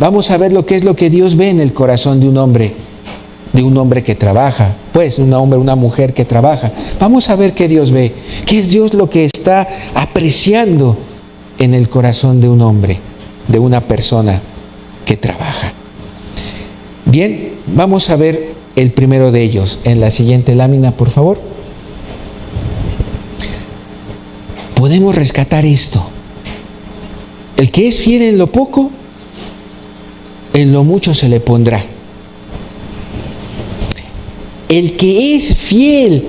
Vamos a ver lo que es lo que Dios ve en el corazón de un hombre que trabaja, pues un hombre, una mujer que trabaja. Vamos a ver qué Dios ve, qué es Dios lo que está apreciando en el corazón de un hombre, de una persona que trabaja. Bien, vamos a ver el primero de ellos en la siguiente lámina, por favor. Podemos rescatar esto. El que es fiel en lo poco, en lo mucho se le pondrá. El que es fiel,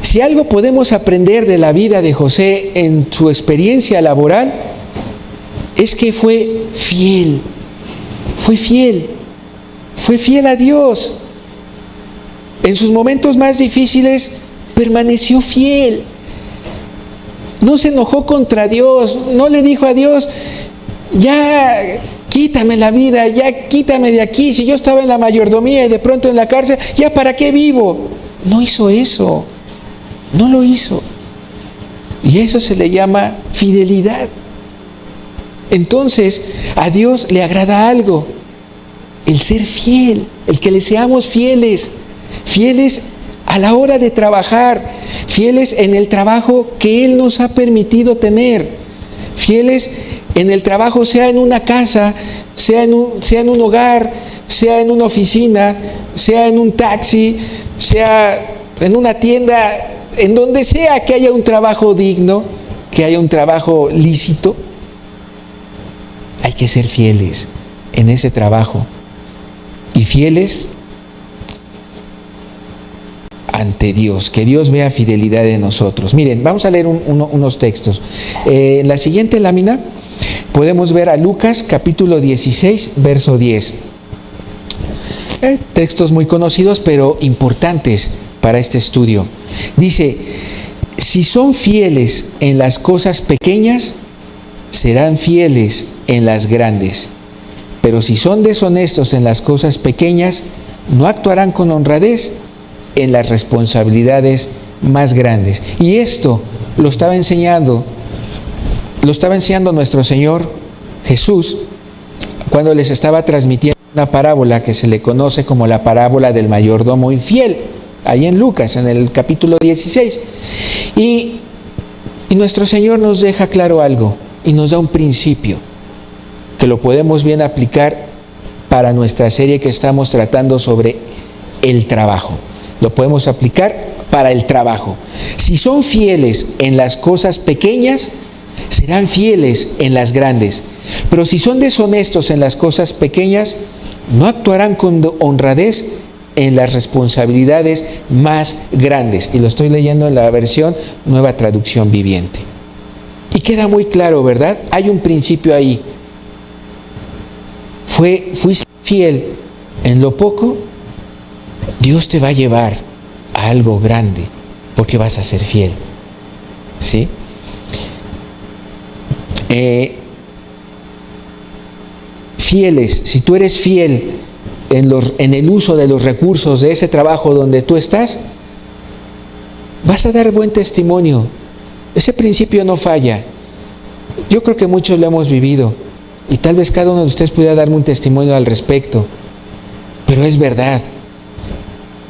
si algo podemos aprender de la vida de José en su experiencia laboral, es que fue fiel a Dios. En sus momentos más difíciles permaneció fiel. No se enojó contra Dios, no le dijo a Dios: ya quítame la vida, ya quítame de aquí, si yo estaba en la mayordomía y de pronto en la cárcel, ya para qué vivo. No hizo eso, no lo hizo. Y eso se le llama fidelidad. Entonces, a Dios le agrada algo, el ser fiel, el que le seamos fieles a la hora de trabajar, fieles en el trabajo que Él nos ha permitido tener, fieles en el trabajo, sea en una casa, sea en un hogar, sea en una oficina, sea en un taxi, sea en una tienda, en donde sea que haya un trabajo digno, que haya un trabajo lícito, hay que ser fieles en ese trabajo. Y fieles ante Dios, que Dios vea fidelidad en nosotros. Miren, vamos a leer unos textos. En la siguiente lámina podemos ver a Lucas capítulo 16, verso 10. Textos muy conocidos, pero importantes para este estudio. Dice: si son fieles en las cosas pequeñas, serán fieles en las grandes. Pero si son deshonestos en las cosas pequeñas, no actuarán con honradez en las responsabilidades más grandes. Y esto lo estaba enseñando nuestro Señor Jesús cuando les estaba transmitiendo una parábola que se le conoce como la parábola del mayordomo infiel, ahí en Lucas, en el capítulo 16. Y nuestro Señor nos deja claro algo y nos da un principio que lo podemos bien aplicar para nuestra serie que estamos tratando sobre el trabajo. Lo podemos aplicar para el trabajo. Si son fieles en las cosas pequeñas, serán fieles en las grandes. Pero si son deshonestos en las cosas pequeñas, no actuarán con honradez en las responsabilidades más grandes. Y lo estoy leyendo en la versión Nueva Traducción Viviente. Y queda muy claro, ¿verdad? Hay un principio ahí. Fuiste fiel en lo poco, Dios te va a llevar a algo grande, porque vas a ser fiel. ¿Sí? Fieles, si tú eres fiel en el uso de los recursos de ese trabajo donde tú estás, vas a dar buen testimonio. Ese principio no falla. Yo creo que muchos lo hemos vivido y tal vez cada uno de ustedes pudiera darme un testimonio al respecto, pero es verdad.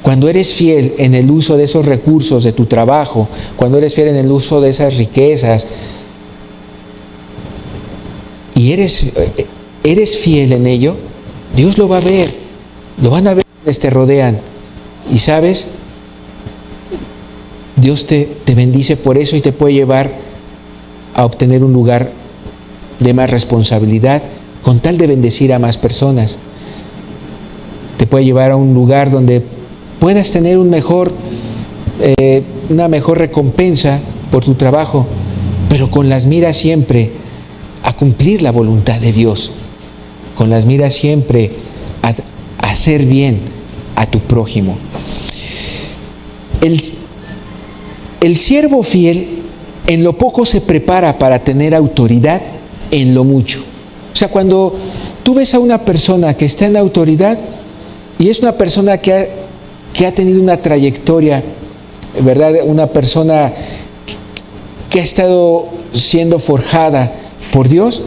Cuando eres fiel en el uso de esos recursos de tu trabajo, cuando eres fiel en el uso de esas riquezas y eres fiel en ello, Dios lo va a ver, lo van a ver quienes te rodean. Y sabes, Dios te bendice por eso y te puede llevar a obtener un lugar de más responsabilidad con tal de bendecir a más personas. Te puede llevar a un lugar donde puedas tener una mejor recompensa por tu trabajo, pero con las miras siempre a cumplir la voluntad de Dios, con las miras siempre a hacer bien a tu prójimo. El siervo fiel en lo poco se prepara para tener autoridad en lo mucho. O sea, cuando tú ves a una persona que está en autoridad y es una persona que ha tenido una trayectoria, ¿verdad? Una persona que ha estado siendo forjada por Dios,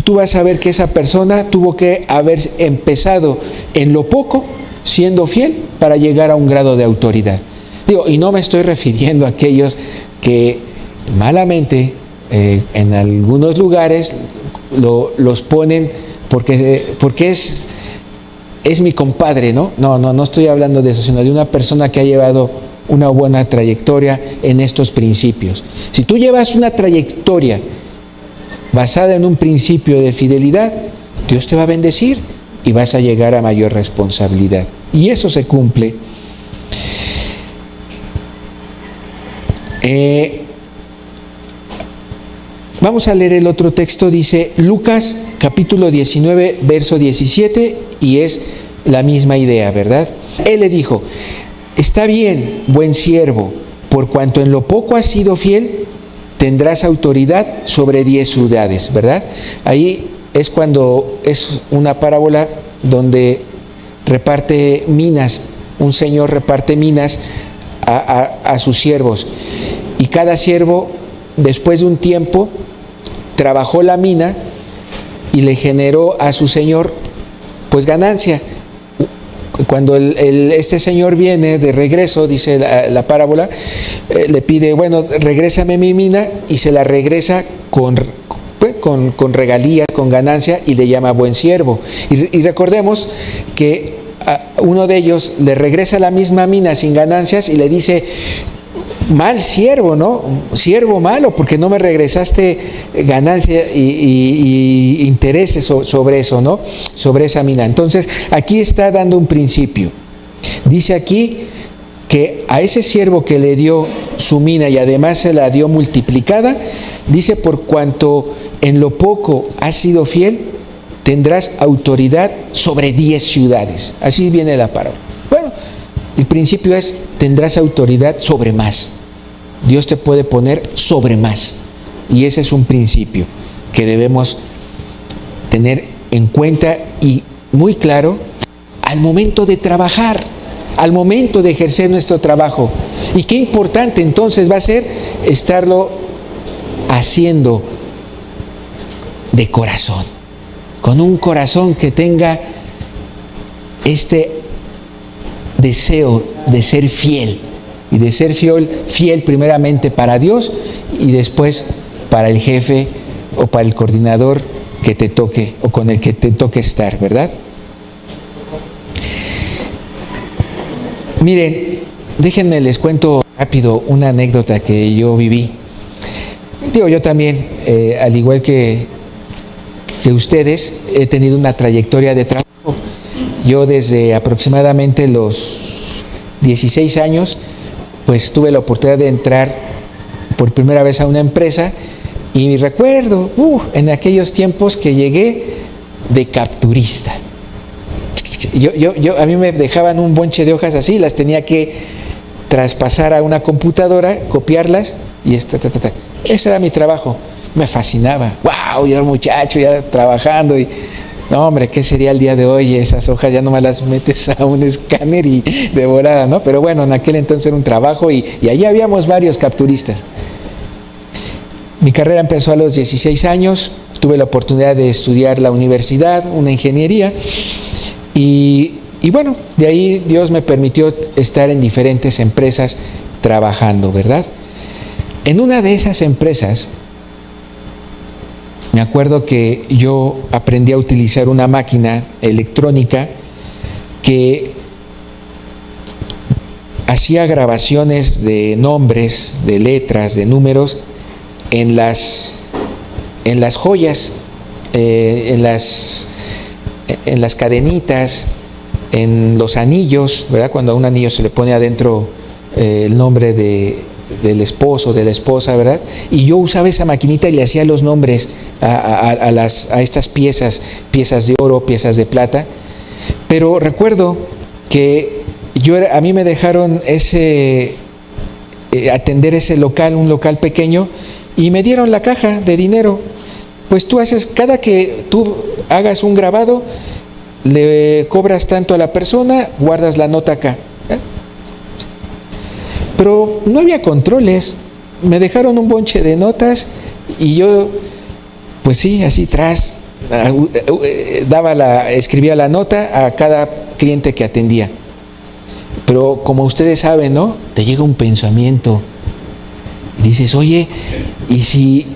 tú vas a ver que esa persona tuvo que haber empezado en lo poco siendo fiel para llegar a un grado de autoridad. Y no me estoy refiriendo a aquellos que malamente en algunos lugares los ponen porque es mi compadre, ¿no? No estoy hablando de eso, sino de una persona que ha llevado una buena trayectoria en estos principios. Si tú llevas una trayectoria basada en un principio de fidelidad, Dios te va a bendecir y vas a llegar a mayor responsabilidad. Y eso se cumple. Vamos a leer el otro texto, dice Lucas capítulo 19, verso 17, y es la misma idea, ¿verdad? Él le dijo: está bien, buen siervo, por cuanto en lo poco has sido fiel, tendrás autoridad sobre 10 ciudades, ¿verdad? Ahí es cuando es una parábola donde reparte minas, un señor reparte minas a sus siervos, y cada siervo, después de un tiempo, trabajó la mina y le generó a su señor pues ganancia. Cuando este señor viene de regreso, dice la parábola, le pide, bueno, regrésame mi mina, y se la regresa con regalías, con ganancia, y le llama buen siervo. Y recordemos que uno de ellos le regresa la misma mina sin ganancias y le dice: mal siervo, ¿no? Siervo malo, porque no me regresaste ganancia y intereses sobre eso, ¿no? Sobre esa mina. Entonces, aquí está dando un principio. Dice aquí, que a ese siervo que le dio su mina y además se la dio multiplicada, dice, por cuanto en lo poco has sido fiel, tendrás autoridad sobre 10 ciudades. Así viene la parábola. Bueno, el principio es, tendrás autoridad sobre más. Dios te puede poner sobre más. Y ese es un principio que debemos tener en cuenta y muy claro al momento de trabajar, al momento de ejercer nuestro trabajo. Y qué importante entonces va a ser estarlo haciendo de corazón, con un corazón que tenga este deseo de ser fiel, y de ser fiel primeramente para Dios y después para el jefe o para el coordinador que te toque o con el que te toque estar, ¿verdad? Miren, déjenme les cuento rápido una anécdota que yo viví. Digo, yo también, al igual que ustedes, he tenido una trayectoria de trabajo. Yo desde aproximadamente los 16 años, pues tuve la oportunidad de entrar por primera vez a una empresa y recuerdo, en aquellos tiempos que llegué de capturista. A mí me dejaban un bonche de hojas así, las tenía que traspasar a una computadora, copiarlas y ese era mi trabajo. Me fascinaba. ¡Wow! Yo era un muchacho ya trabajando y no, hombre, ¿qué sería el día de hoy? Esas hojas ya nomás las metes a un escáner y de volada, ¿no? Pero bueno, en aquel entonces era un trabajo y allí habíamos varios capturistas. Mi carrera empezó a los 16 años, tuve la oportunidad de estudiar la universidad, una ingeniería, y bueno, de ahí Dios me permitió estar en diferentes empresas trabajando, ¿verdad? En una de esas empresas, me acuerdo que yo aprendí a utilizar una máquina electrónica que hacía grabaciones de nombres, de letras, de números en las joyas, en las cadenitas, en los anillos, ¿verdad? Cuando a un anillo se le pone adentro el nombre del esposo, de la esposa, ¿verdad? Y yo usaba esa maquinita y le hacía los nombres a estas piezas de oro, piezas de plata. Pero recuerdo que a mí me dejaron atender ese local, un local pequeño, y me dieron la caja de dinero. Pues cada que tú hagas un grabado, le cobras tanto a la persona, guardas la nota acá. Pero no había controles, me dejaron un bonche de notas y yo, pues sí, así escribía la nota a cada cliente que atendía. Pero como ustedes saben, ¿no? Te llega un pensamiento y dices, oye, ¿y si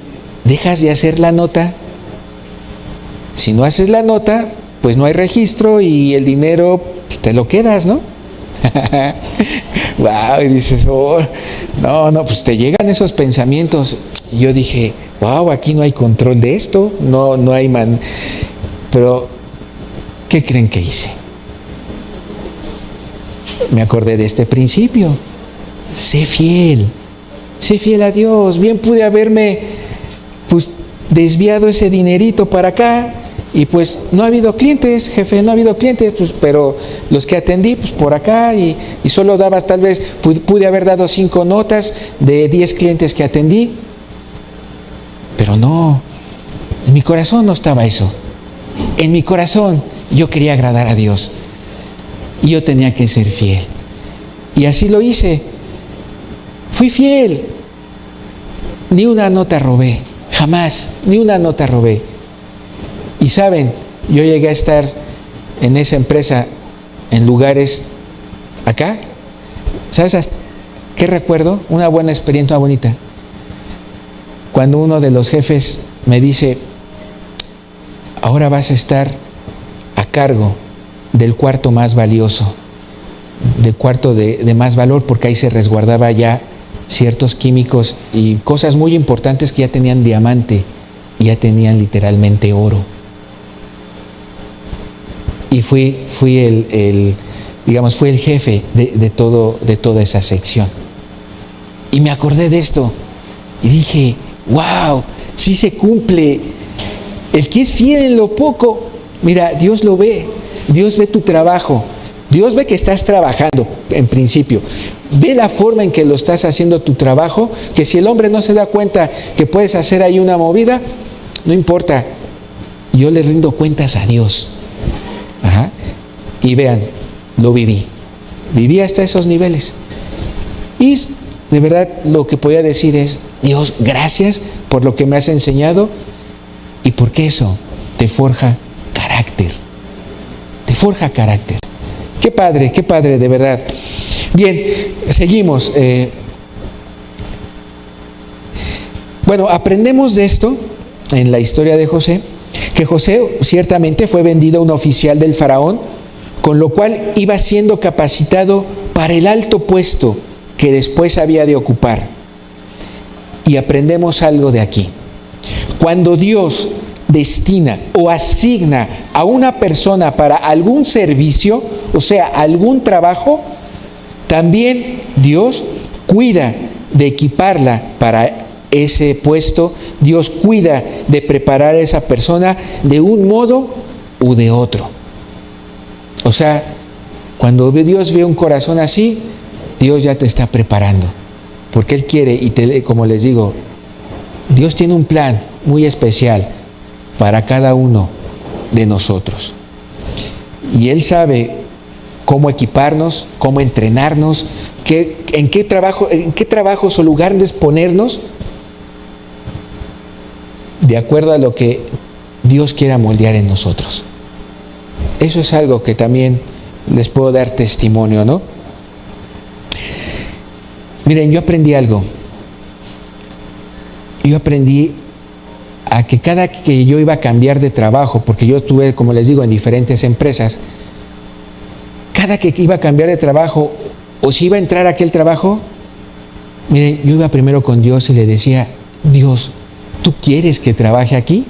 dejas de hacer la nota? Si no haces la nota, pues no hay registro y el dinero pues, te lo quedas, ¿no? Wow, y dices, no, pues te llegan esos pensamientos. Y yo dije, wow, aquí no hay control de esto, no hay Pero, ¿qué creen que hice? Me acordé de este principio. Sé fiel a Dios. Bien pude haberme, pues, desviado ese dinerito para acá. Y pues no ha habido clientes, jefe, no ha habido clientes, pues, pero los que atendí, pues por acá, y solo daba, tal vez, pude haber dado 5 notas de 10 clientes que atendí. Pero no, en mi corazón no estaba eso. En mi corazón yo quería agradar a Dios. Y yo tenía que ser fiel. Y así lo hice. Fui fiel. Ni una nota robé, jamás, ni una nota robé. Y saben, yo llegué a estar en esa empresa en lugares acá. ¿Sabes qué recuerdo? Una buena experiencia, una bonita. Cuando uno de los jefes me dice, ahora vas a estar a cargo del cuarto más valioso, del cuarto de más valor, porque ahí se resguardaba ya ciertos químicos y cosas muy importantes que ya tenían diamante y ya tenían literalmente oro. Y fui digamos, fue el jefe de toda esa sección. Y me acordé de esto y dije, wow, sí se cumple. El que es fiel en lo poco, mira, Dios lo ve, Dios ve tu trabajo, Dios ve que estás trabajando en principio, ve la forma en que lo estás haciendo tu trabajo, que si el hombre no se da cuenta que puedes hacer ahí una movida, no importa, yo le rindo cuentas a Dios. Ajá. Y vean, lo viví hasta esos niveles. Y de verdad lo que podía decir es, Dios, gracias por lo que me has enseñado y porque eso te forja carácter. Te forja carácter. Qué padre, de verdad. Bien, seguimos. Bueno, aprendemos de esto en la historia de José, que José ciertamente fue vendido a un oficial del faraón, con lo cual iba siendo capacitado para el alto puesto que después había de ocupar. Y aprendemos algo de aquí. Cuando Dios destina o asigna a una persona para algún servicio, o sea, algún trabajo, también Dios cuida de equiparla para ese puesto. Dios cuida de preparar a esa persona de un modo u de otro. O sea, cuando Dios ve un corazón así, Dios ya te está preparando, porque Él quiere, y como les digo, Dios tiene un plan muy especial para cada uno de nosotros. Y Él sabe cómo equiparnos, cómo entrenarnos, en qué trabajos o lugares ponernos, de acuerdo a lo que Dios quiera moldear en nosotros. Eso es algo que también les puedo dar testimonio, ¿no? Miren, yo aprendí algo. Yo aprendí a que cada que yo iba a cambiar de trabajo, porque yo estuve, como les digo, en diferentes empresas, cada que iba a cambiar de trabajo, o si iba a entrar a aquel trabajo, miren, yo iba primero con Dios y le decía, Dios, ¿tú quieres que trabaje aquí?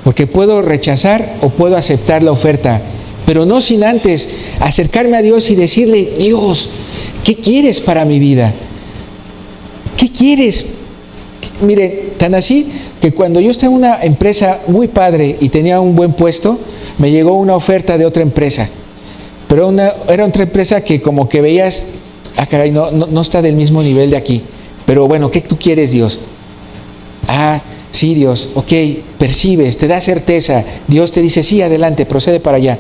Porque puedo rechazar o puedo aceptar la oferta, pero no sin antes acercarme a Dios y decirle, Dios, ¿qué quieres para mi vida? ¿Qué quieres? Miren, tan así que cuando yo estaba en una empresa muy padre y tenía un buen puesto, me llegó una oferta de otra empresa. Pero era otra empresa que como que veías, caray, no está del mismo nivel de aquí. Pero bueno, ¿qué tú quieres, Dios? Sí, Dios, ok, percibes, te da certeza. Dios te dice, sí, adelante, procede para allá.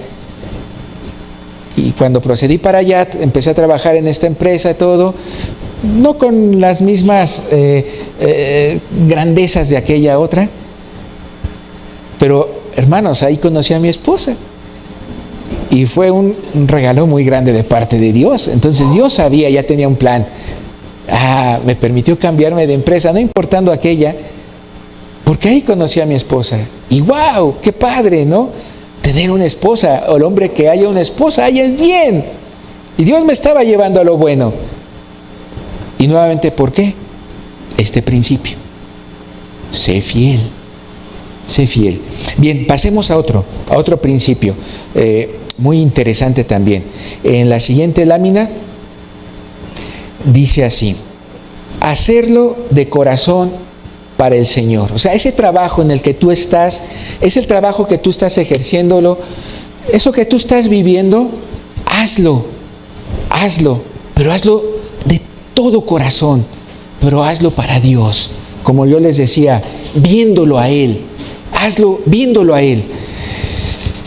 Y cuando procedí para allá, empecé a trabajar en esta empresa, todo, no con las mismas grandezas de aquella otra, pero hermanos, ahí conocí a mi esposa. Y fue un regalo muy grande de parte de Dios. Entonces Dios sabía, ya tenía un plan. Me permitió cambiarme de empresa, no importando aquella, porque ahí conocí a mi esposa. Y wow, qué padre, ¿no? Tener una esposa, o el hombre que haya una esposa, haya el bien. Y Dios me estaba llevando a lo bueno. Y nuevamente, ¿por qué? Este principio. Sé fiel. Sé fiel. Bien, pasemos a otro principio. Muy interesante también. En la siguiente lámina dice así: hacerlo de corazón para el Señor. O sea, ese trabajo en el que tú estás, es el trabajo que tú estás ejerciéndolo, eso que tú estás viviendo, hazlo, pero hazlo de todo corazón, pero hazlo para Dios. Como yo les decía, viéndolo a Él, hazlo viéndolo a Él.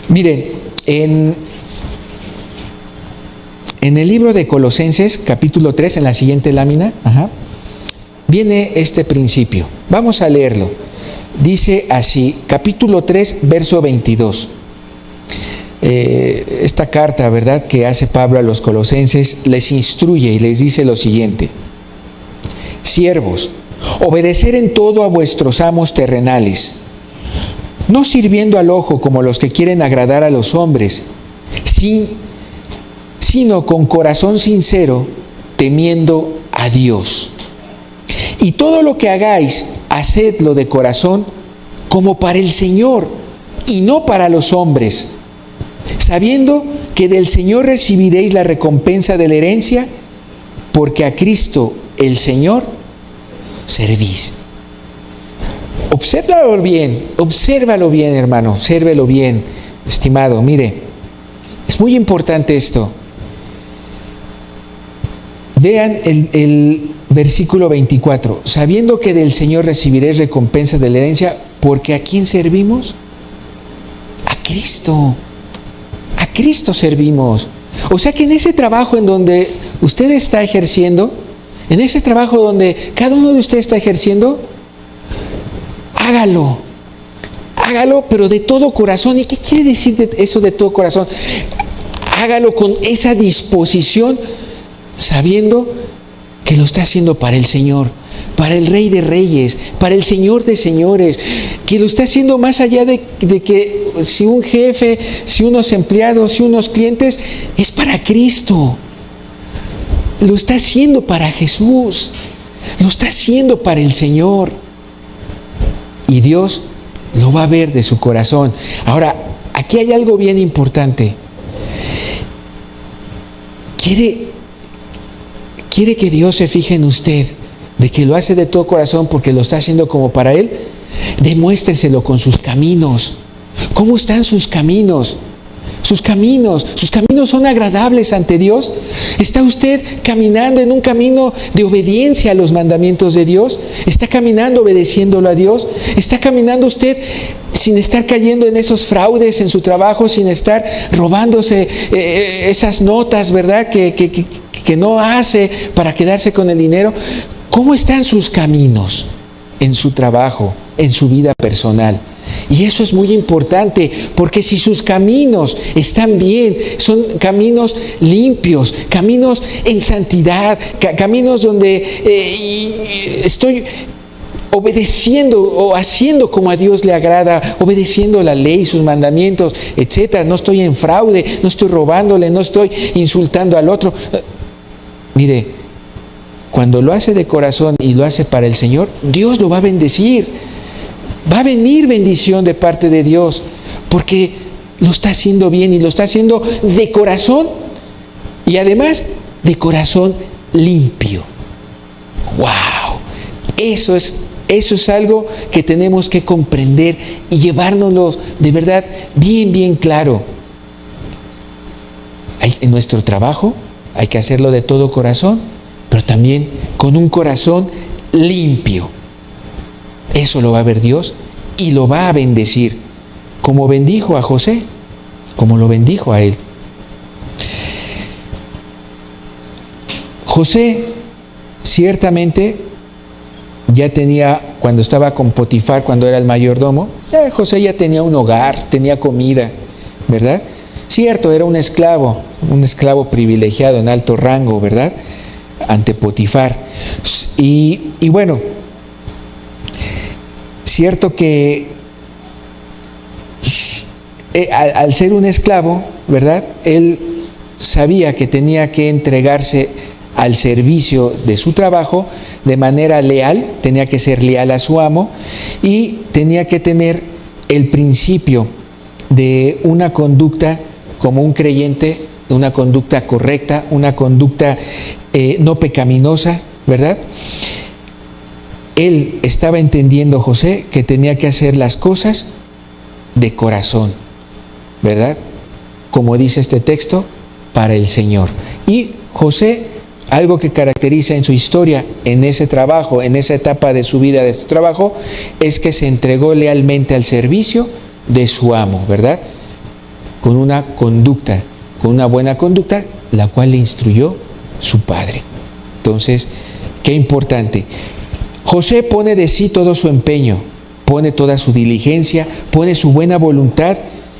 Miren, en el libro de Colosenses, capítulo 3, en la siguiente lámina, viene este principio. Vamos a leerlo. Dice así, capítulo 3, verso 22. Esta carta, ¿verdad?, que hace Pablo a los colosenses, les instruye y les dice lo siguiente: siervos, obedecer en todo a vuestros amos terrenales, no sirviendo al ojo como los que quieren agradar a los hombres, sino con corazón sincero, temiendo a Dios. Y todo lo que hagáis, hacedlo de corazón, como para el Señor, y no para los hombres, sabiendo que del Señor recibiréis la recompensa de la herencia, porque a Cristo el Señor servís. Obsérvalo bien, hermano, obsérvelo bien, estimado. Mire, es muy importante esto. Vean el versículo 24. Sabiendo que del Señor recibiréis recompensa de la herencia, porque ¿a quién servimos? A Cristo. A Cristo servimos. O sea que en ese trabajo en donde usted está ejerciendo, en ese trabajo donde cada uno de ustedes está ejerciendo, hágalo, pero de todo corazón. ¿Y qué quiere decir eso de todo corazón? Hágalo con esa disposición, sabiendo que lo está haciendo para el Señor, para el Rey de Reyes, para el Señor de Señores, que lo está haciendo más allá de que si un jefe, si unos empleados, si unos clientes, es para Cristo. Lo está haciendo para Jesús, lo está haciendo para el Señor. Y Dios lo va a ver de su corazón. Ahora, aquí hay algo bien importante. ¿Quiere que Dios se fije en usted, de que lo hace de todo corazón porque lo está haciendo como para Él? Demuéstreselo con sus caminos. ¿Cómo están sus caminos? Sus caminos son agradables ante Dios. ¿Está usted caminando en un camino de obediencia a los mandamientos de Dios? ¿Está caminando obedeciéndolo a Dios? ¿Está caminando usted sin estar cayendo en esos fraudes en su trabajo, sin estar robándose esas notas, ¿verdad?, que no hace para quedarse con el dinero? ¿Cómo están sus caminos en su trabajo, en su vida personal? Y eso es muy importante, porque si sus caminos están bien, son caminos limpios, caminos en santidad, caminos donde estoy obedeciendo o haciendo como a Dios le agrada, obedeciendo la ley, sus mandamientos, etcétera. No estoy en fraude, no estoy robándole, no estoy insultando al otro. Mire, cuando lo hace de corazón y lo hace para el Señor, Dios lo va a bendecir. Va a venir bendición de parte de Dios, porque lo está haciendo bien y lo está haciendo de corazón, y además de corazón limpio. ¡Wow! Eso es algo que tenemos que comprender y llevárnoslo de verdad bien claro. En nuestro trabajo hay que hacerlo de todo corazón, pero también con un corazón limpio. Eso lo va a ver Dios y lo va a bendecir, como bendijo a José, como lo bendijo a él. José ciertamente ya tenía, cuando estaba con Potifar, cuando era el mayordomo, José ya tenía un hogar, tenía comida, ¿verdad? Cierto, era un esclavo privilegiado en alto rango, ¿verdad?, ante Potifar. Y bueno, cierto que al ser un esclavo, ¿verdad?, él sabía que tenía que entregarse al servicio de su trabajo de manera leal, tenía que ser leal a su amo y tenía que tener el principio de una conducta como un creyente, una conducta correcta, una conducta no pecaminosa, ¿verdad? Él estaba entendiendo, José, que tenía que hacer las cosas de corazón, ¿verdad? Como dice este texto, para el Señor. Y José, algo que caracteriza en su historia, en ese trabajo, en esa etapa de su vida, de su trabajo, es que se entregó lealmente al servicio de su amo, ¿verdad? Con una conducta, con una buena conducta, la cual le instruyó su padre. Entonces, qué importante. José pone de sí todo su empeño, pone toda su diligencia, pone su buena voluntad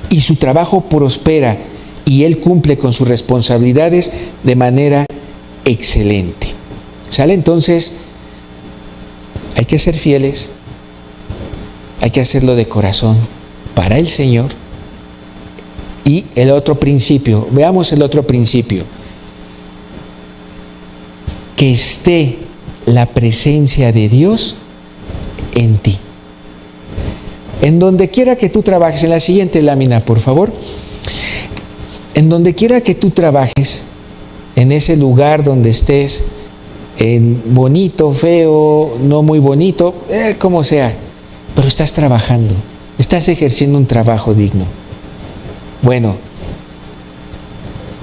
y su trabajo prospera y él cumple con sus responsabilidades de manera excelente. ¿Sale? Entonces, hay que ser fieles, hay que hacerlo de corazón para el Señor. Y el otro principio, veamos el otro principio, que esté la presencia de Dios en ti. En donde quiera que tú trabajes, en la siguiente lámina, por favor. En donde quiera que tú trabajes, en ese lugar donde estés, en bonito, feo, no muy bonito, como sea, pero estás trabajando, estás ejerciendo un trabajo digno. Bueno,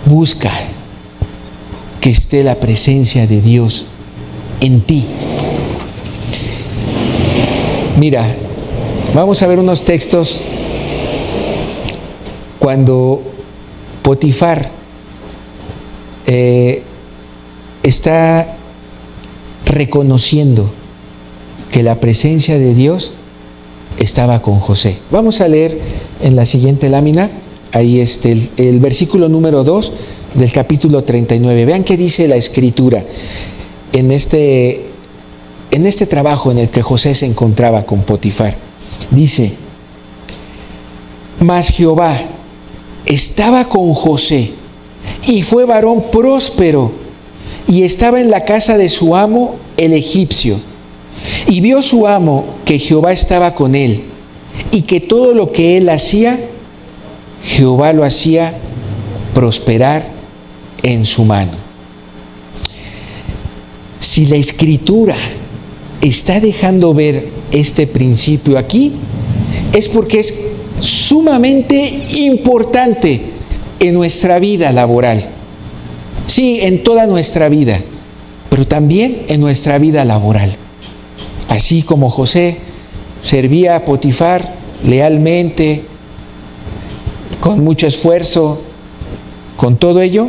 busca que esté la presencia de Dios en ti. Mira, vamos a ver unos textos cuando Potifar está reconociendo que la presencia de Dios estaba con José. Vamos a leer en la siguiente lámina, ahí el versículo número 2 del capítulo 39. Vean qué dice la Escritura en este trabajo en el que José se encontraba con Potifar. Dice: mas Jehová estaba con José, y fue varón próspero, y estaba en la casa de su amo el egipcio. Y vio su amo que Jehová estaba con él, y que todo lo que él hacía, Jehová lo hacía prosperar en su mano. Si la Escritura está dejando ver este principio aquí, es porque es sumamente importante en nuestra vida laboral. Sí, en toda nuestra vida, pero también en nuestra vida laboral. Así como José servía a Potifar lealmente, con mucho esfuerzo, con todo ello,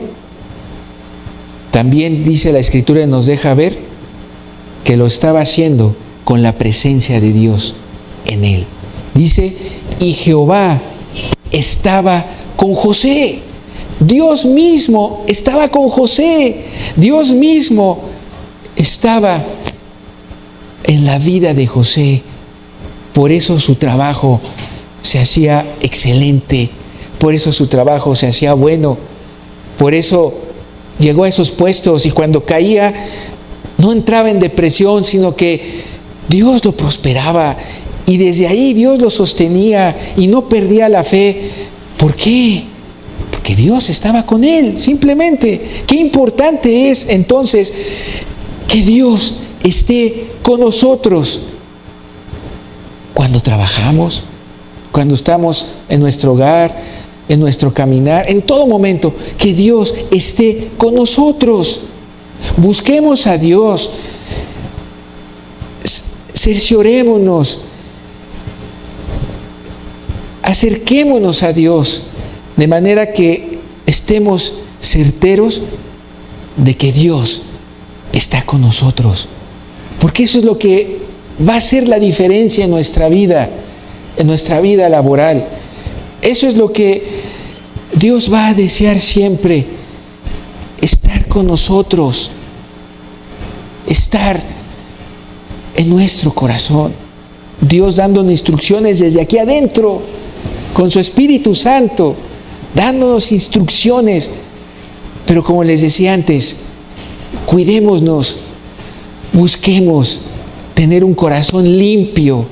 también dice la Escritura y nos deja ver que lo estaba haciendo con la presencia de Dios en él. Dice: y Jehová estaba con José. Dios mismo estaba con José. Dios mismo estaba en la vida de José. Por eso su trabajo se hacía excelente. Por eso su trabajo se hacía bueno. Por eso llegó a esos puestos, y cuando caía no entraba en depresión, sino que Dios lo prosperaba, y desde ahí Dios lo sostenía y no perdía la fe. ¿Por qué? Porque Dios estaba con él, simplemente. Qué importante es entonces que Dios esté con nosotros cuando trabajamos, cuando estamos en nuestro hogar, en nuestro caminar, en todo momento, que Dios esté con nosotros. Busquemos a Dios, cerciorémonos, acerquémonos a Dios, de manera que estemos certeros de que Dios está con nosotros. Porque eso es lo que va a hacer la diferencia en nuestra vida laboral. Eso es lo que Dios va a desear siempre: estar con nosotros, estar en nuestro corazón. Dios dándonos instrucciones desde aquí adentro, con su Espíritu Santo, dándonos instrucciones. Pero como les decía antes, cuidémonos, busquemos tener un corazón limpio,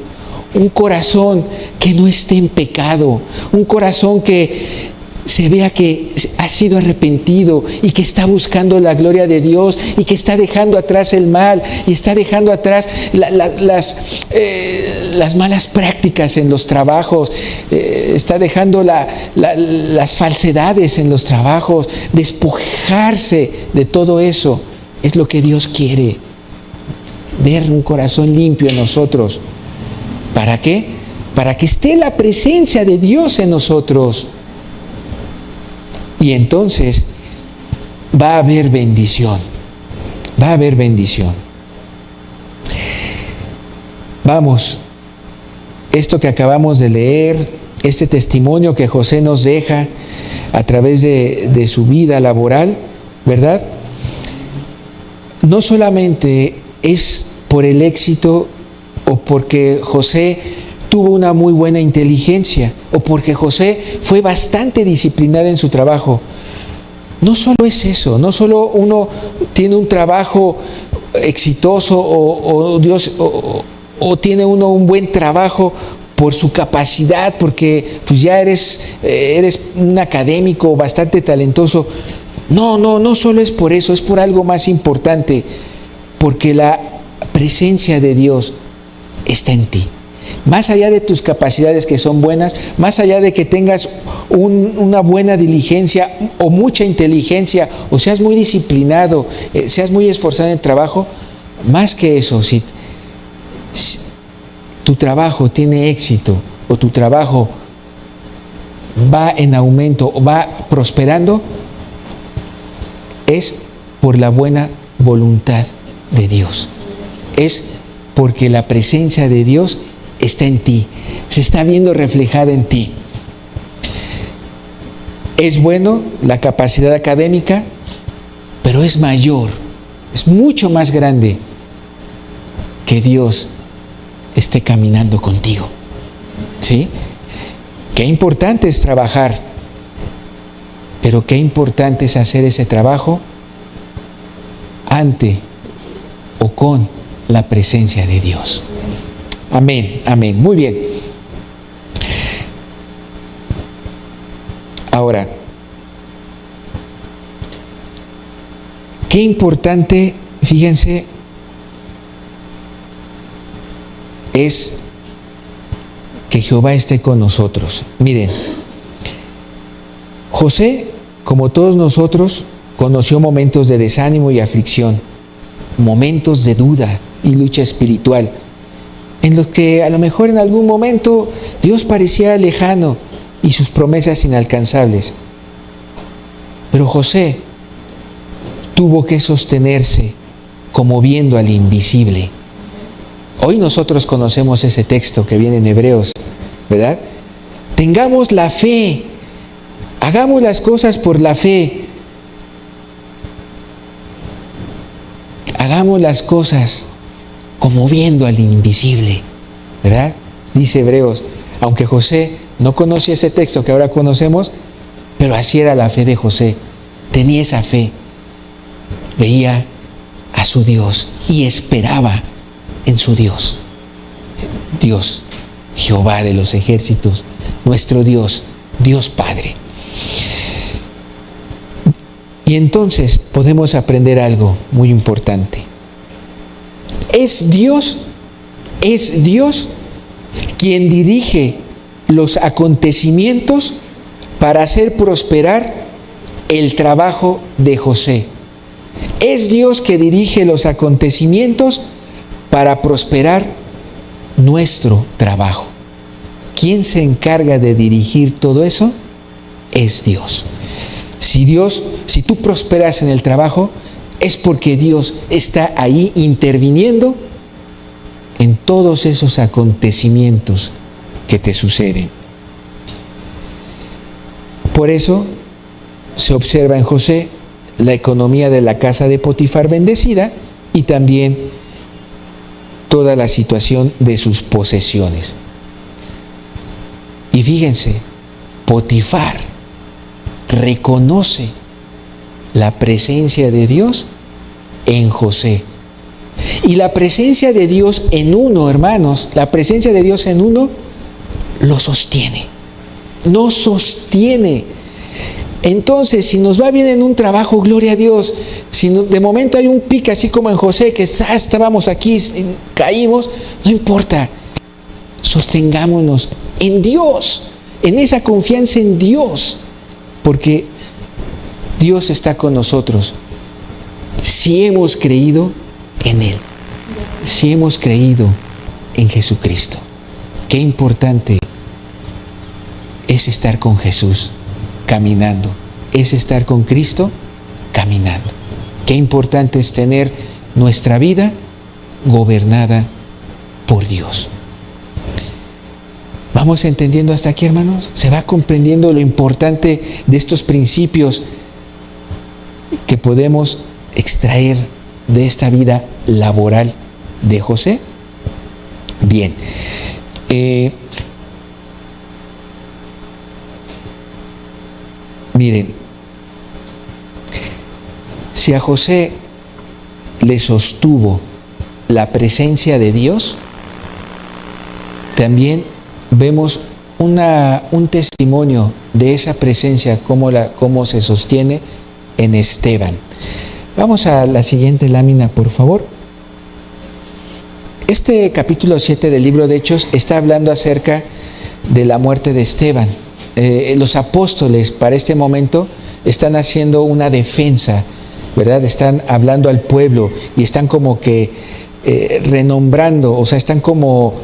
un corazón que no esté en pecado, un corazón que se vea que ha sido arrepentido y que está buscando la gloria de Dios, y que está dejando atrás el mal, y está dejando atrás las malas prácticas en los trabajos, está dejando las falsedades en los trabajos, despojarse de todo eso. Es lo que Dios quiere, ver un corazón limpio en nosotros. ¿Para qué? Para que esté la presencia de Dios en nosotros. Y entonces va a haber bendición. Va a haber bendición. Vamos, esto que acabamos de leer, este testimonio que José nos deja a través de su vida laboral, ¿verdad? No solamente es por el éxito o porque José tuvo una muy buena inteligencia o porque José fue bastante disciplinado en su trabajo. No solo es eso, no solo uno tiene un trabajo exitoso o tiene uno un buen trabajo por su capacidad, porque pues ya eres un académico bastante talentoso. No solo es por eso, es por algo más importante, porque la presencia de Dios está en ti. Más allá de tus capacidades que son buenas, más allá de que tengas una buena diligencia o mucha inteligencia, o seas muy disciplinado, seas muy esforzado en el trabajo, más que eso, si tu trabajo tiene éxito o tu trabajo va en aumento o va prosperando, es por la buena voluntad de Dios. Es porque la presencia de Dios está en ti, se está viendo reflejada en ti. Es bueno la capacidad académica, pero es mayor, es mucho más grande que Dios esté caminando contigo. ¿Sí? Qué importante es trabajar, pero qué importante es hacer ese trabajo ante o con la presencia de Dios. Amén, amén. Muy bien. Ahora, qué importante, fíjense, es que Jehová esté con nosotros. Miren, José, como todos nosotros, conoció momentos de desánimo y aflicción, momentos de duda y lucha espiritual, en los que a lo mejor en algún momento Dios parecía lejano y sus promesas inalcanzables. Pero José tuvo que sostenerse como viendo al invisible. Hoy nosotros conocemos ese texto que viene en Hebreos, ¿verdad? Tengamos la fe, hagamos las cosas por la fe, hagamos las cosas como viendo al invisible, ¿verdad? Dice Hebreos, aunque José no conocía ese texto que ahora conocemos, pero así era la fe de José. Tenía esa fe, veía a su Dios y esperaba en su Dios. Dios, Jehová de los ejércitos, nuestro Dios, Dios Padre. Y entonces podemos aprender algo muy importante. Es Dios quien dirige los acontecimientos para hacer prosperar el trabajo de José. Es Dios que dirige los acontecimientos para prosperar nuestro trabajo. ¿Quién se encarga de dirigir todo eso? Es Dios. Si tú prosperas en el trabajo, es porque Dios está ahí interviniendo en todos esos acontecimientos que te suceden. Por eso se observa en José la economía de la casa de Potifar bendecida y también toda la situación de sus posesiones. Y fíjense, Potifar reconoce la presencia de Dios en José. Y la presencia de Dios en uno, hermanos, la presencia de Dios en uno lo sostiene. Nos sostiene. Entonces, si nos va bien en un trabajo, gloria a Dios. Si de momento hay un pique, así como en José, que estábamos aquí, caímos, no importa. Sostengámonos en Dios, en esa confianza en Dios, porque Dios está con nosotros. Si hemos creído en Él, si hemos creído en Jesucristo. Qué importante es estar con Jesús caminando, es estar con Cristo caminando. Qué importante es tener nuestra vida gobernada por Dios. ¿Vamos entendiendo hasta aquí, hermanos? ¿Se va comprendiendo lo importante de estos principios que podemos extraer de esta vida laboral de José? Bien. Miren, si a José le sostuvo la presencia de Dios, también vemos un testimonio de esa presencia, cómo se sostiene en Esteban. Vamos a la siguiente lámina, por favor. Este capítulo 7 del libro de Hechos está hablando acerca de la muerte de Esteban. Los apóstoles para este momento están haciendo una defensa, ¿verdad? Están hablando al pueblo y están como que renombrando, o sea, están como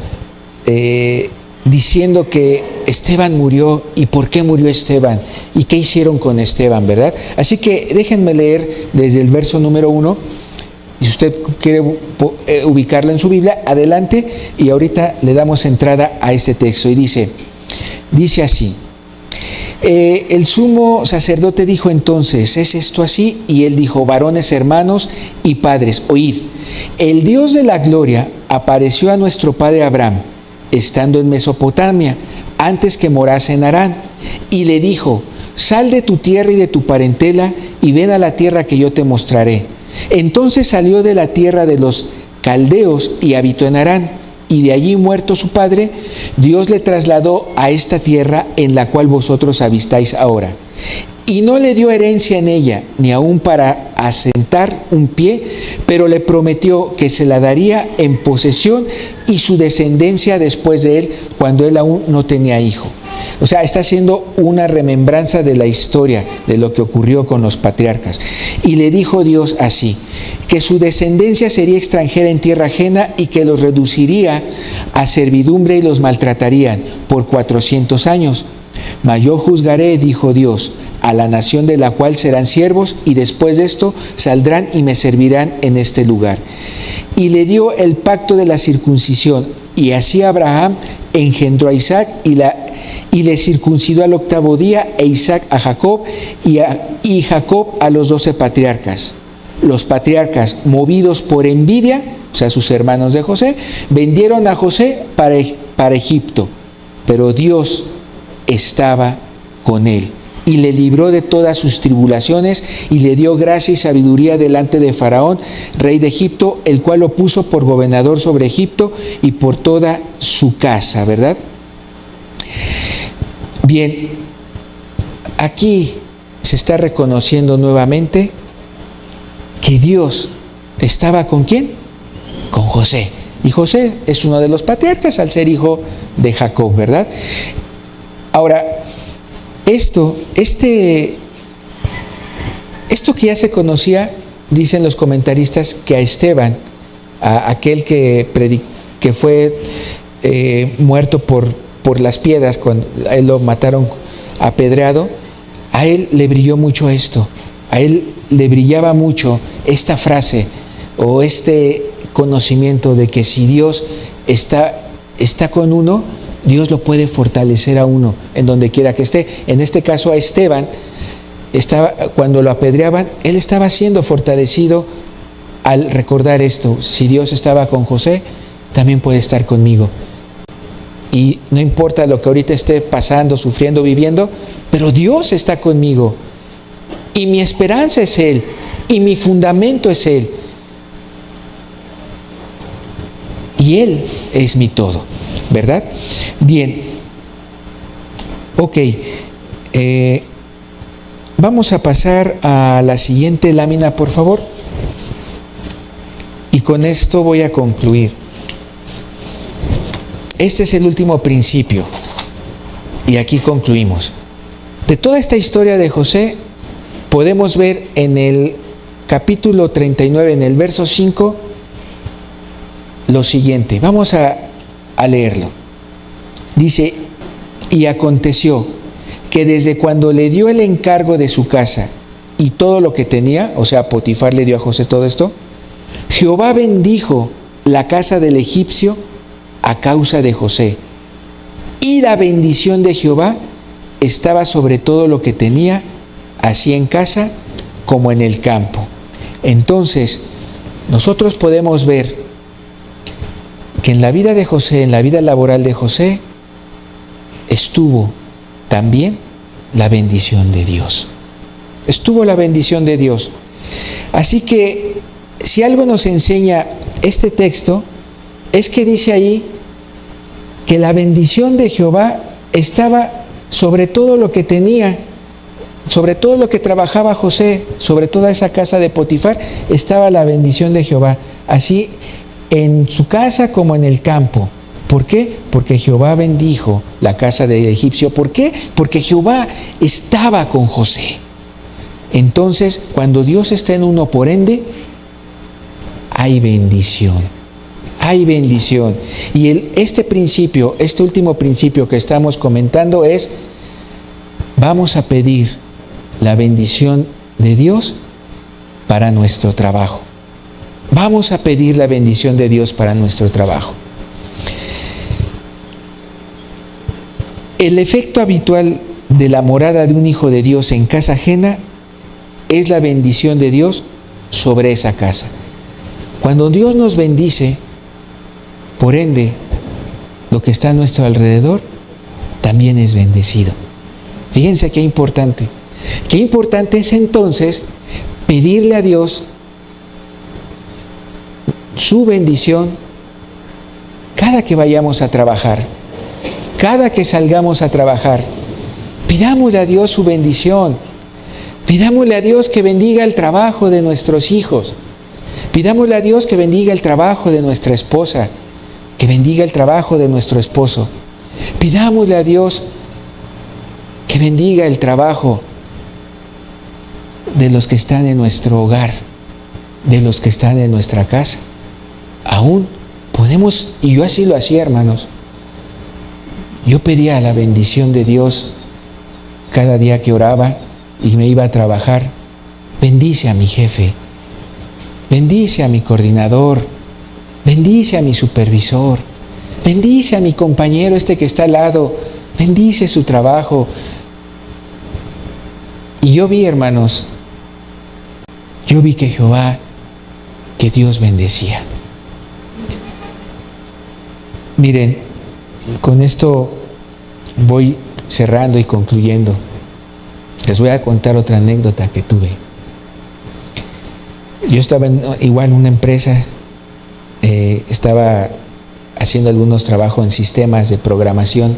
diciendo que Esteban murió y por qué murió Esteban y qué hicieron con Esteban, ¿verdad? Así que déjenme leer desde el verso número 1. Si usted quiere ubicarlo en su Biblia, adelante, y ahorita le damos entrada a este texto. Y dice así: el sumo sacerdote dijo entonces, ¿es esto así? Y él dijo, varones, hermanos y padres, oíd, el Dios de la gloria apareció a nuestro padre Abraham, estando en Mesopotamia, antes que morase en Harán, y le dijo, sal de tu tierra y de tu parentela, y ven a la tierra que yo te mostraré. Entonces salió de la tierra de los caldeos y habitó en Harán, y de allí muerto su padre, Dios le trasladó a esta tierra en la cual vosotros avistáis ahora. Y no le dio herencia en ella, ni aun para asentar un pie, pero le prometió que se la daría en posesión y su descendencia después de él, cuando él aún no tenía hijo. O sea, está haciendo una remembranza de la historia, de lo que ocurrió con los patriarcas. Y le dijo Dios así, que su descendencia sería extranjera en tierra ajena y que los reduciría a servidumbre y los maltratarían por 400 años. Mas yo juzgaré, dijo Dios, a la nación de la cual serán siervos, y después de esto saldrán y me servirán en este lugar. Y le dio el pacto de la circuncisión, y así Abraham engendró a Isaac y le circuncidó al 8º día, e Isaac a Jacob, y Jacob a los 12 patriarcas. Los patriarcas, movidos por envidia, o sea, sus hermanos de José, vendieron a José para Egipto, pero Dios estaba con él y le libró de todas sus tribulaciones y le dio gracia y sabiduría delante de Faraón, rey de Egipto, el cual lo puso por gobernador sobre Egipto y por toda su casa, ¿verdad? Bien, aquí se está reconociendo nuevamente que Dios estaba ¿con quién? Con José. Y José es uno de los patriarcas al ser hijo de Jacob, ¿verdad? Ahora, esto que ya se conocía, dicen los comentaristas, que a Esteban, a aquel que fue muerto por las piedras, cuando a él lo mataron apedreado, a él le brilló mucho esto, a él le brillaba mucho esta frase o este conocimiento de que si Dios está con uno, Dios lo puede fortalecer a uno en donde quiera que esté. En este caso a Esteban, cuando lo apedreaban, él estaba siendo fortalecido al recordar esto. Si Dios estaba con José, también puede estar conmigo. Y no importa lo que ahorita esté pasando, sufriendo, viviendo, pero Dios está conmigo. Y mi esperanza es Él. Y mi fundamento es Él. Y Él es mi todo, ¿verdad? Bien. Ok. Vamos a pasar a la siguiente lámina, por favor. Y con esto voy a concluir. Este es el último principio. Y aquí concluimos. De toda esta historia de José, podemos ver en el capítulo 39, en el verso 5, lo siguiente. Vamos a leerlo. Dice, y aconteció que desde cuando le dio el encargo de su casa y todo lo que tenía, o sea, Potifar le dio a José todo esto, Jehová bendijo la casa del egipcio a causa de José. Y la bendición de Jehová estaba sobre todo lo que tenía, así en casa como en el campo. Entonces, nosotros podemos ver que en la vida de José, en la vida laboral de José, estuvo también la bendición de Dios. Estuvo la bendición de Dios. Así que, si algo nos enseña este texto, es que dice ahí que la bendición de Jehová estaba sobre todo lo que tenía, sobre todo lo que trabajaba José, sobre toda esa casa de Potifar, estaba la bendición de Jehová, así en su casa como en el campo. ¿Por qué? Porque Jehová bendijo la casa del egipcio. ¿Por qué? Porque Jehová estaba con José. Entonces, cuando Dios está en uno, por ende, hay bendición. Hay bendición. Y este principio, este último principio que estamos comentando es, vamos a pedir la bendición de Dios para nuestro trabajo. Vamos a pedir la bendición de Dios para nuestro trabajo. El efecto habitual de la morada de un hijo de Dios en casa ajena es la bendición de Dios sobre esa casa. Cuando Dios nos bendice, por ende, lo que está a nuestro alrededor también es bendecido. Fíjense qué importante. Qué importante es entonces pedirle a Dios su bendición cada que vayamos a trabajar, cada que salgamos a trabajar. Pidámosle a Dios su bendición. Pidámosle a Dios que bendiga el trabajo de nuestros hijos. Pidámosle a Dios que bendiga el trabajo de nuestra esposa, que bendiga el trabajo de nuestro esposo. Pidámosle a Dios que bendiga el trabajo de los que están en nuestro hogar, de los que están en nuestra casa. Aún podemos, y yo así lo hacía, hermanos, yo pedía la bendición de Dios cada día que oraba y me iba a trabajar. Bendice a mi jefe, bendice a mi coordinador, bendice a mi supervisor, bendice a mi compañero este que está al lado, bendice su trabajo. Y yo vi, hermanos, yo vi que Jehová, que Dios bendecía. Miren, con esto voy cerrando y concluyendo. Les voy a contar otra anécdota que tuve. Yo estaba igual en una empresa, estaba haciendo algunos trabajos en sistemas de programación.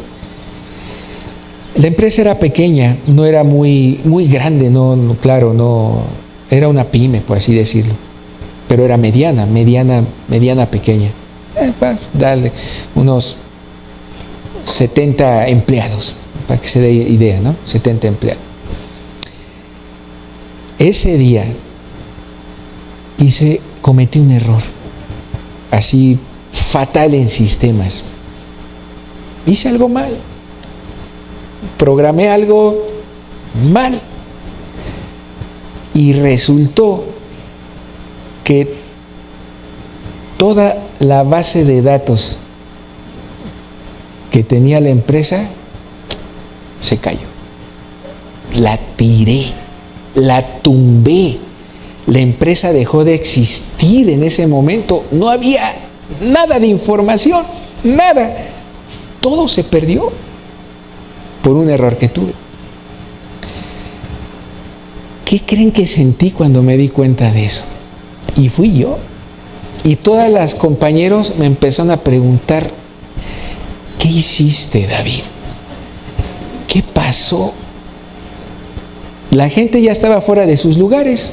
La empresa era pequeña, no era muy grande, claro, no era una pyme, por así decirlo, pero era mediana pequeña. Dale, unos 70 empleados, para que se dé idea, ¿no? 70 empleados. Ese día cometí un error, así fatal en sistemas. Hice algo mal, programé algo mal y resultó que toda la base de datos que tenía la empresa se cayó. La tiré, la tumbé. La empresa dejó de existir en ese momento. No había nada de información, nada. Todo se perdió por un error que tuve. ¿Qué creen que sentí cuando me di cuenta de eso? Y fui yo. Y todas las compañeros me empezaron a preguntar, ¿qué hiciste, David? ¿Qué pasó? La gente ya estaba fuera de sus lugares.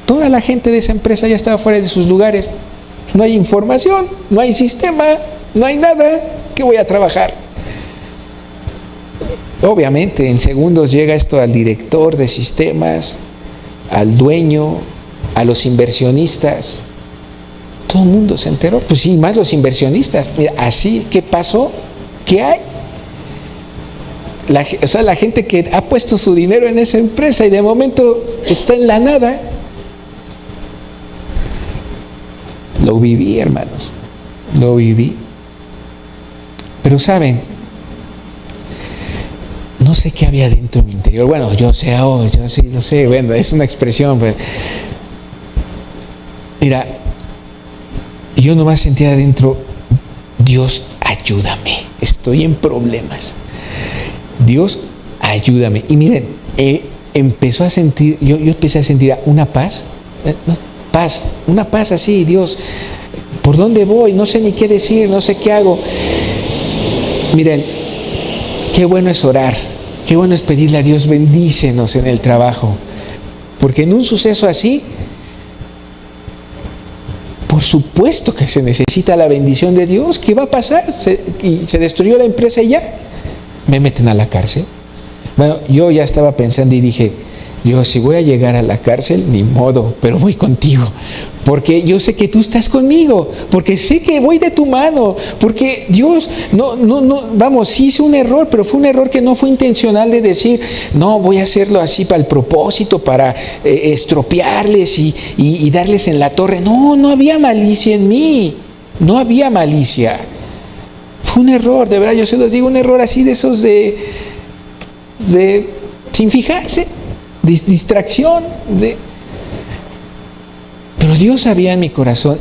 Toda la gente de esa empresa ya estaba fuera de sus lugares. No hay información, no hay sistema, no hay nada. ¿Qué voy a trabajar? Obviamente, en segundos llega esto al director de sistemas, al dueño, a los inversionistas. Todo el mundo se enteró. Pues sí, más los inversionistas. Mira, así, ¿qué pasó? ¿Qué hay? La gente que ha puesto su dinero en esa empresa y de momento está en la nada. Lo viví, hermanos. Lo viví. Pero saben, no sé qué había dentro de mi interior. Bueno, yo sí lo sé. Bueno, es una expresión. Pero, mira, yo nomás sentía adentro, Dios, ayúdame. Estoy en problemas. Dios, ayúdame. Y miren, empezó a sentir, yo empecé a sentir una paz, una paz así. Dios, ¿por dónde voy? No sé ni qué decir, no sé qué hago. Miren, qué bueno es orar, qué bueno es pedirle a Dios, bendícenos en el trabajo. Porque en un suceso así, por supuesto que se necesita la bendición de Dios. ¿Qué va a pasar? Se destruyó la empresa y ya me meten a la cárcel. Bueno, yo ya estaba pensando y dije, Dios, si voy a llegar a la cárcel, ni modo, pero voy contigo, porque yo sé que tú estás conmigo, porque sé que voy de tu mano, porque Dios, vamos, sí hice un error, pero fue un error que no fue intencional de decir, no, voy a hacerlo así para el propósito, para estropearles y darles en la torre. No había malicia en mí, no había malicia. Fue un error, de verdad, yo se los digo, un error así de esos de sin fijarse. Distracción, pero Dios sabía en mi corazón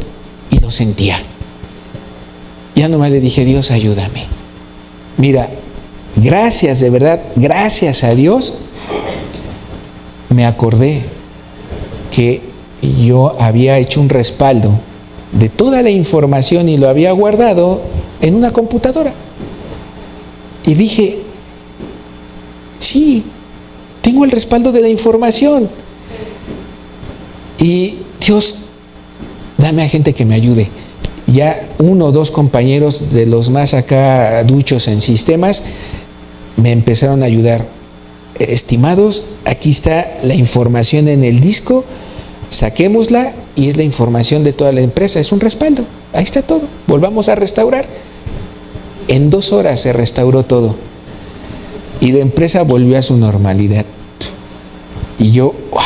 y lo sentía. Ya nomás le dije, Dios, ayúdame. Mira, gracias, de verdad, gracias a Dios, me acordé que yo había hecho un respaldo de toda la información y lo había guardado en una computadora. Y dije, sí, tengo el respaldo de la información. Y Dios, dame a gente que me ayude. Ya 1 o 2 compañeros de los más acá duchos en sistemas me empezaron a ayudar. Estimados, aquí está la información en el disco, saquémosla y es la información de toda la empresa. Es un respaldo, ahí está todo. Volvamos a restaurar. En 2 horas se restauró todo. Y la empresa volvió a su normalidad. Y yo, wow.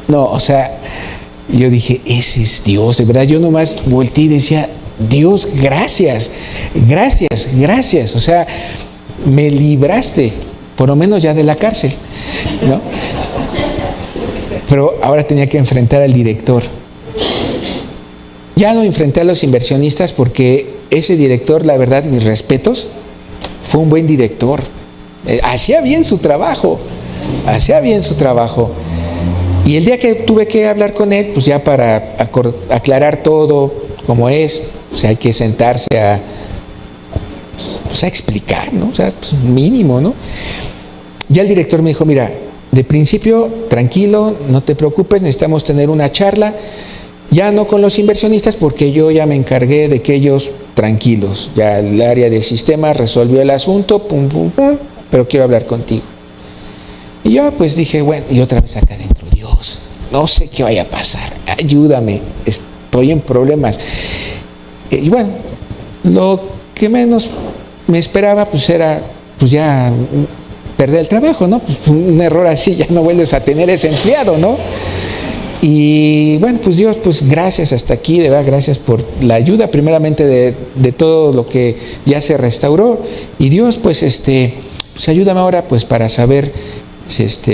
No, o sea, yo dije, ese es Dios, de verdad. Yo nomás volteé y decía, Dios, gracias, gracias, gracias. O sea, me libraste, por lo menos ya de la cárcel, ¿no? Pero ahora tenía que enfrentar al director. Ya no enfrenté a los inversionistas porque ese director, la verdad, mis respetos, fue un buen director. Hacía bien su trabajo. Y el día que tuve que hablar con él, pues ya para aclarar todo como es, pues hay que sentarse a explicar, ¿no? O sea, pues mínimo, ¿no? Ya el director me dijo, mira, de principio, tranquilo, no te preocupes, necesitamos tener una charla, ya no con los inversionistas, porque yo ya me encargué de que ellos tranquilos, ya el área de sistemas resolvió el asunto, pum, pum, pum, pero quiero hablar contigo. Y yo pues dije, bueno, y otra vez acá adentro, Dios, no sé qué vaya a pasar, ayúdame, estoy en problemas. Y bueno, lo que menos me esperaba pues era pues ya perder el trabajo, ¿no? Pues un error así, ya no vuelves a tener ese empleado, ¿no? Y bueno, pues Dios, pues gracias hasta aquí, de verdad, gracias por la ayuda, primeramente de todo lo que ya se restauró. Y Dios, pues pues ayúdame ahora pues para saber,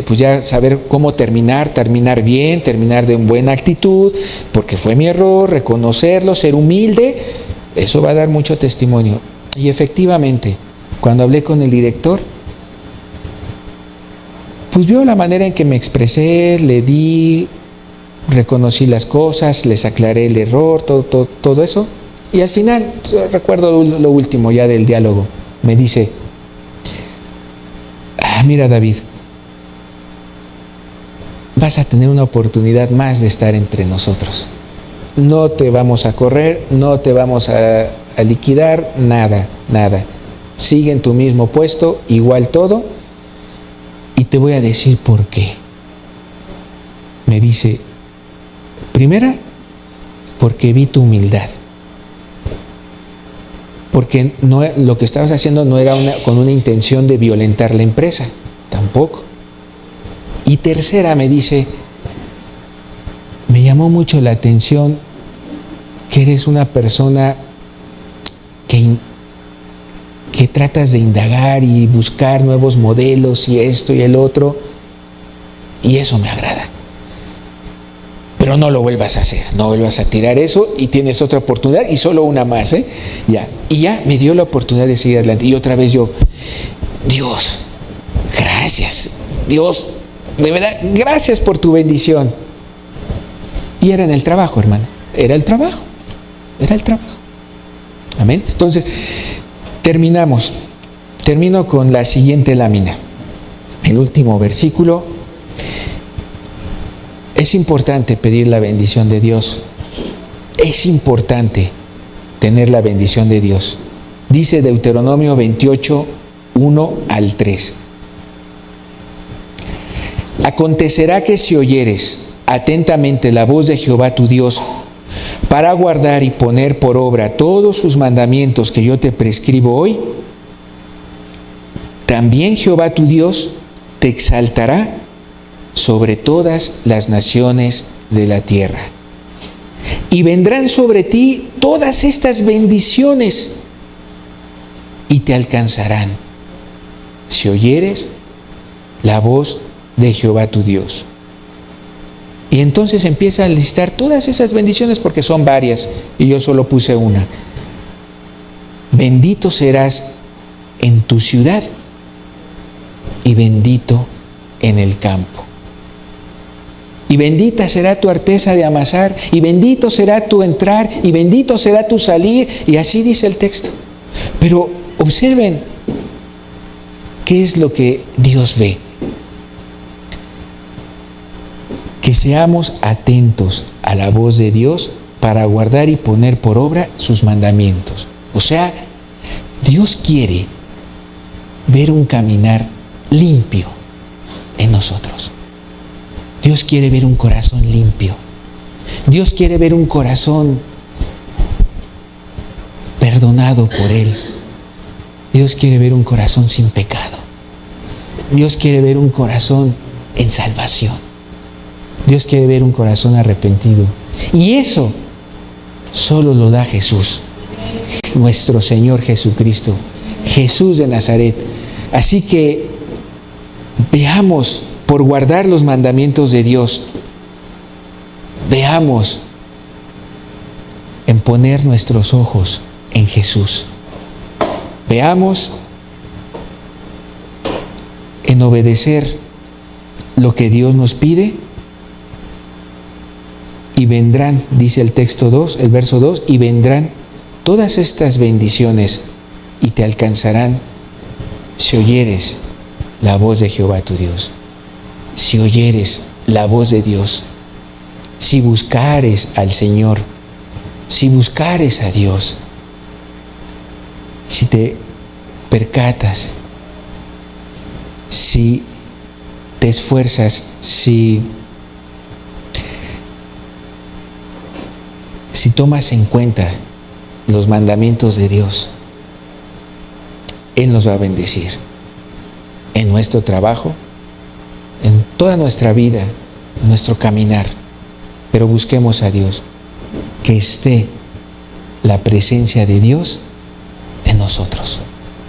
pues ya saber cómo terminar bien, terminar de una buena actitud, porque fue mi error, reconocerlo, ser humilde, eso va a dar mucho testimonio. Y efectivamente, cuando hablé con el director, pues vio la manera en que me expresé, reconocí las cosas, les aclaré el error, todo eso. Y al final, recuerdo lo último ya del diálogo, me dice, mira David, vas a tener una oportunidad más de estar entre nosotros. No te vamos a correr, no te vamos a liquidar, nada. Sigue en tu mismo puesto, igual todo, y te voy a decir por qué. Me dice, primera, porque vi tu humildad. Porque lo que estabas haciendo no era con una intención de violentar la empresa, tampoco. Y tercera, me dice, me llamó mucho la atención que eres una persona que tratas de indagar y buscar nuevos modelos y esto y el otro, y eso me agrada. Pero no lo vuelvas a hacer, no vuelvas a tirar eso y tienes otra oportunidad y solo una más, ya. Y ya me dio la oportunidad de seguir adelante. Y otra vez yo, Dios, gracias, Dios, de verdad, gracias por tu bendición. Y era en el trabajo, hermano, era el trabajo. Amén. Entonces, Termino con la siguiente lámina. El último versículo. Es importante pedir la bendición de Dios. Es importante tener la bendición de Dios. Dice Deuteronomio 28, 1 al 3. Acontecerá que si oyeres atentamente la voz de Jehová tu Dios, para guardar y poner por obra todos sus mandamientos que yo te prescribo hoy, también Jehová tu Dios te exaltará sobre todas las naciones de la tierra. Y vendrán sobre ti todas estas bendiciones y te alcanzarán si oyeres la voz de Jehová tu Dios. Y entonces empieza a listar todas esas bendiciones porque son varias y yo solo puse una. Bendito serás en tu ciudad y bendito en el campo. Y bendita será tu arteza de amasar, y bendito será tu entrar, y bendito será tu salir, y así dice el texto. Pero observen qué es lo que Dios ve. Que seamos atentos a la voz de Dios para guardar y poner por obra sus mandamientos. O sea, Dios quiere ver un caminar limpio en nosotros. Dios quiere ver un corazón limpio. Dios quiere ver un corazón perdonado por Él. Dios quiere ver un corazón sin pecado. Dios quiere ver un corazón en salvación. Dios quiere ver un corazón arrepentido. Y eso solo lo da Jesús, nuestro Señor Jesucristo, Jesús de Nazaret. Así que veamos por guardar los mandamientos de Dios. Veamos en poner nuestros ojos en Jesús. Veamos en obedecer lo que Dios nos pide. Y vendrán, dice el texto 2, el verso 2, y vendrán todas estas bendiciones y te alcanzarán si oyeres la voz de Jehová tu Dios. Si oyeres la voz de Dios, si buscares al Señor, si buscares a Dios, si te percatas, si te esfuerzas, si tomas en cuenta los mandamientos de Dios, Él nos va a bendecir en nuestro trabajo, en toda nuestra vida, en nuestro caminar. Pero busquemos a Dios, que esté la presencia de Dios en nosotros.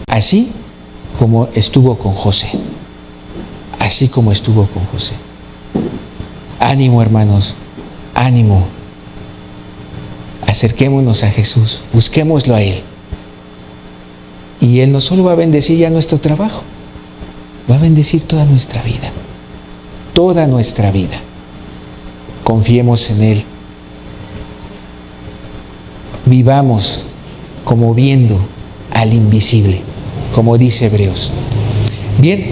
Así como estuvo con José. Así como estuvo con José. Ánimo, hermanos, ánimo. Acerquémonos a Jesús, busquémoslo a Él. Y Él no solo va a bendecir ya nuestro trabajo, va a bendecir toda nuestra vida. Toda nuestra vida. Confiemos en Él. Vivamos como viendo al invisible, como dice Hebreos. Bien,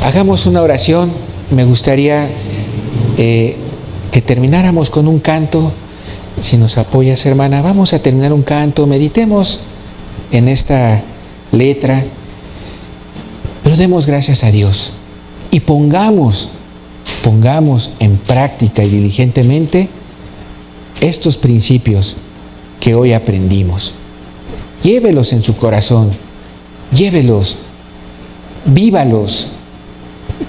hagamos una oración. Me gustaría que termináramos con un canto. Si nos apoyas, hermana, vamos a terminar un canto. Meditemos en esta letra, pero demos gracias a Dios y pongamos en práctica y diligentemente estos principios que hoy aprendimos. Llévelos en su corazón, llévelos, vívalos,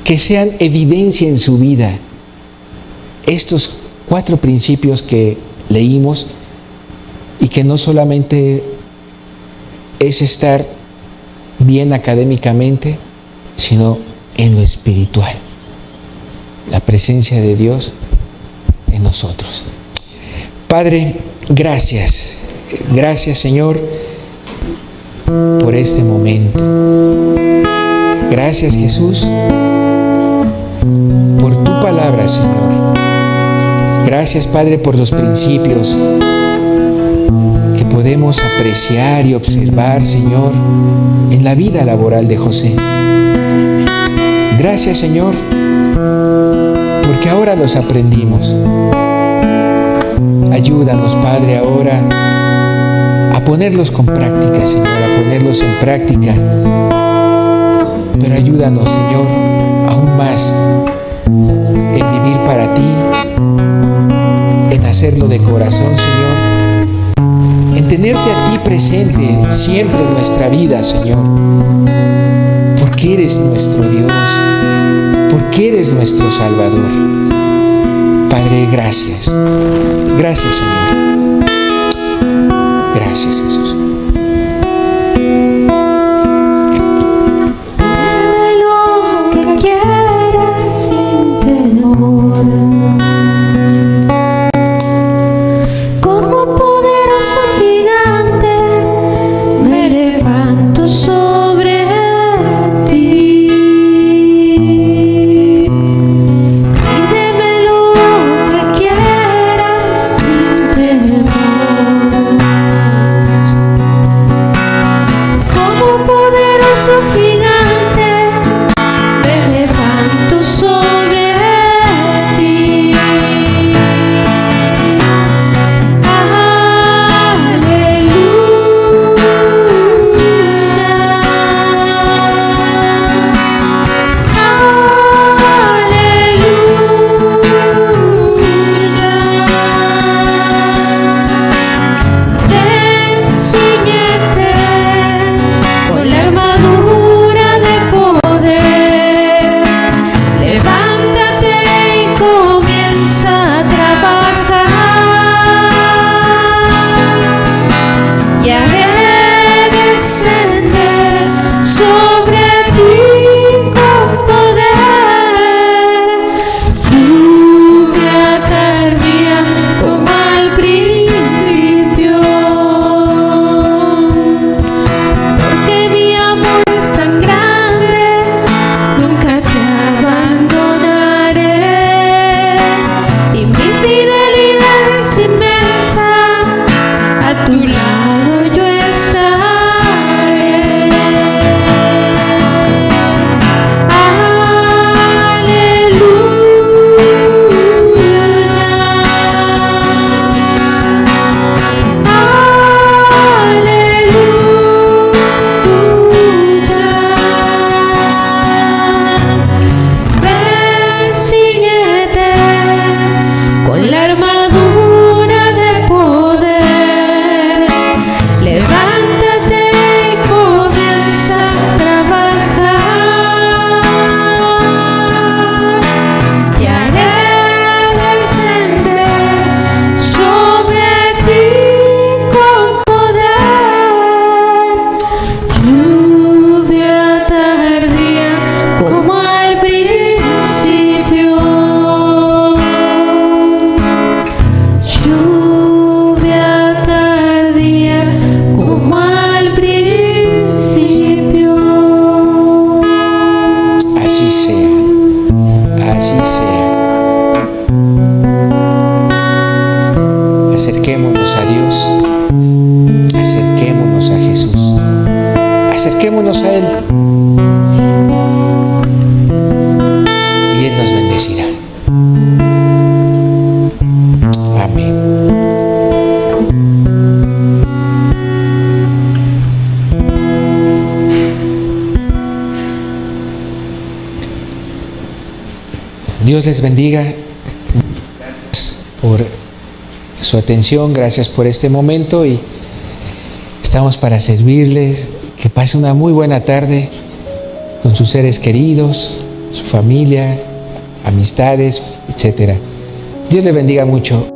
que sean evidencia en su vida. Estos 4 principios que leímos y que no solamente es estar bien académicamente, sino en lo espiritual. La presencia de Dios en nosotros. Padre, gracias. Gracias, Señor, por este momento. Gracias, Jesús, por tu palabra, Señor. Gracias, Padre, por los principios que podemos podemos apreciar y observar, Señor, en la vida laboral de José. Gracias, Señor, porque ahora los aprendimos. Ayúdanos, Padre, ahora a ponerlos con práctica, Señor, a ponerlos en práctica. Pero ayúdanos, Señor, aún más en vivir para ti, en hacerlo de corazón, Señor, en tenerte a ti presente siempre en nuestra vida, Señor, porque eres nuestro Dios, porque eres nuestro Salvador. Padre, gracias. Gracias, Señor. Gracias, Jesús. Acerquémonos a Dios, acerquémonos a Jesús, acerquémonos a Él y Él nos bendecirá. Amén. Dios les bendiga. Gracias por su atención, gracias por este momento y estamos para servirles. Que pase una muy buena tarde con sus seres queridos, su familia, amistades, etc. Dios les bendiga mucho.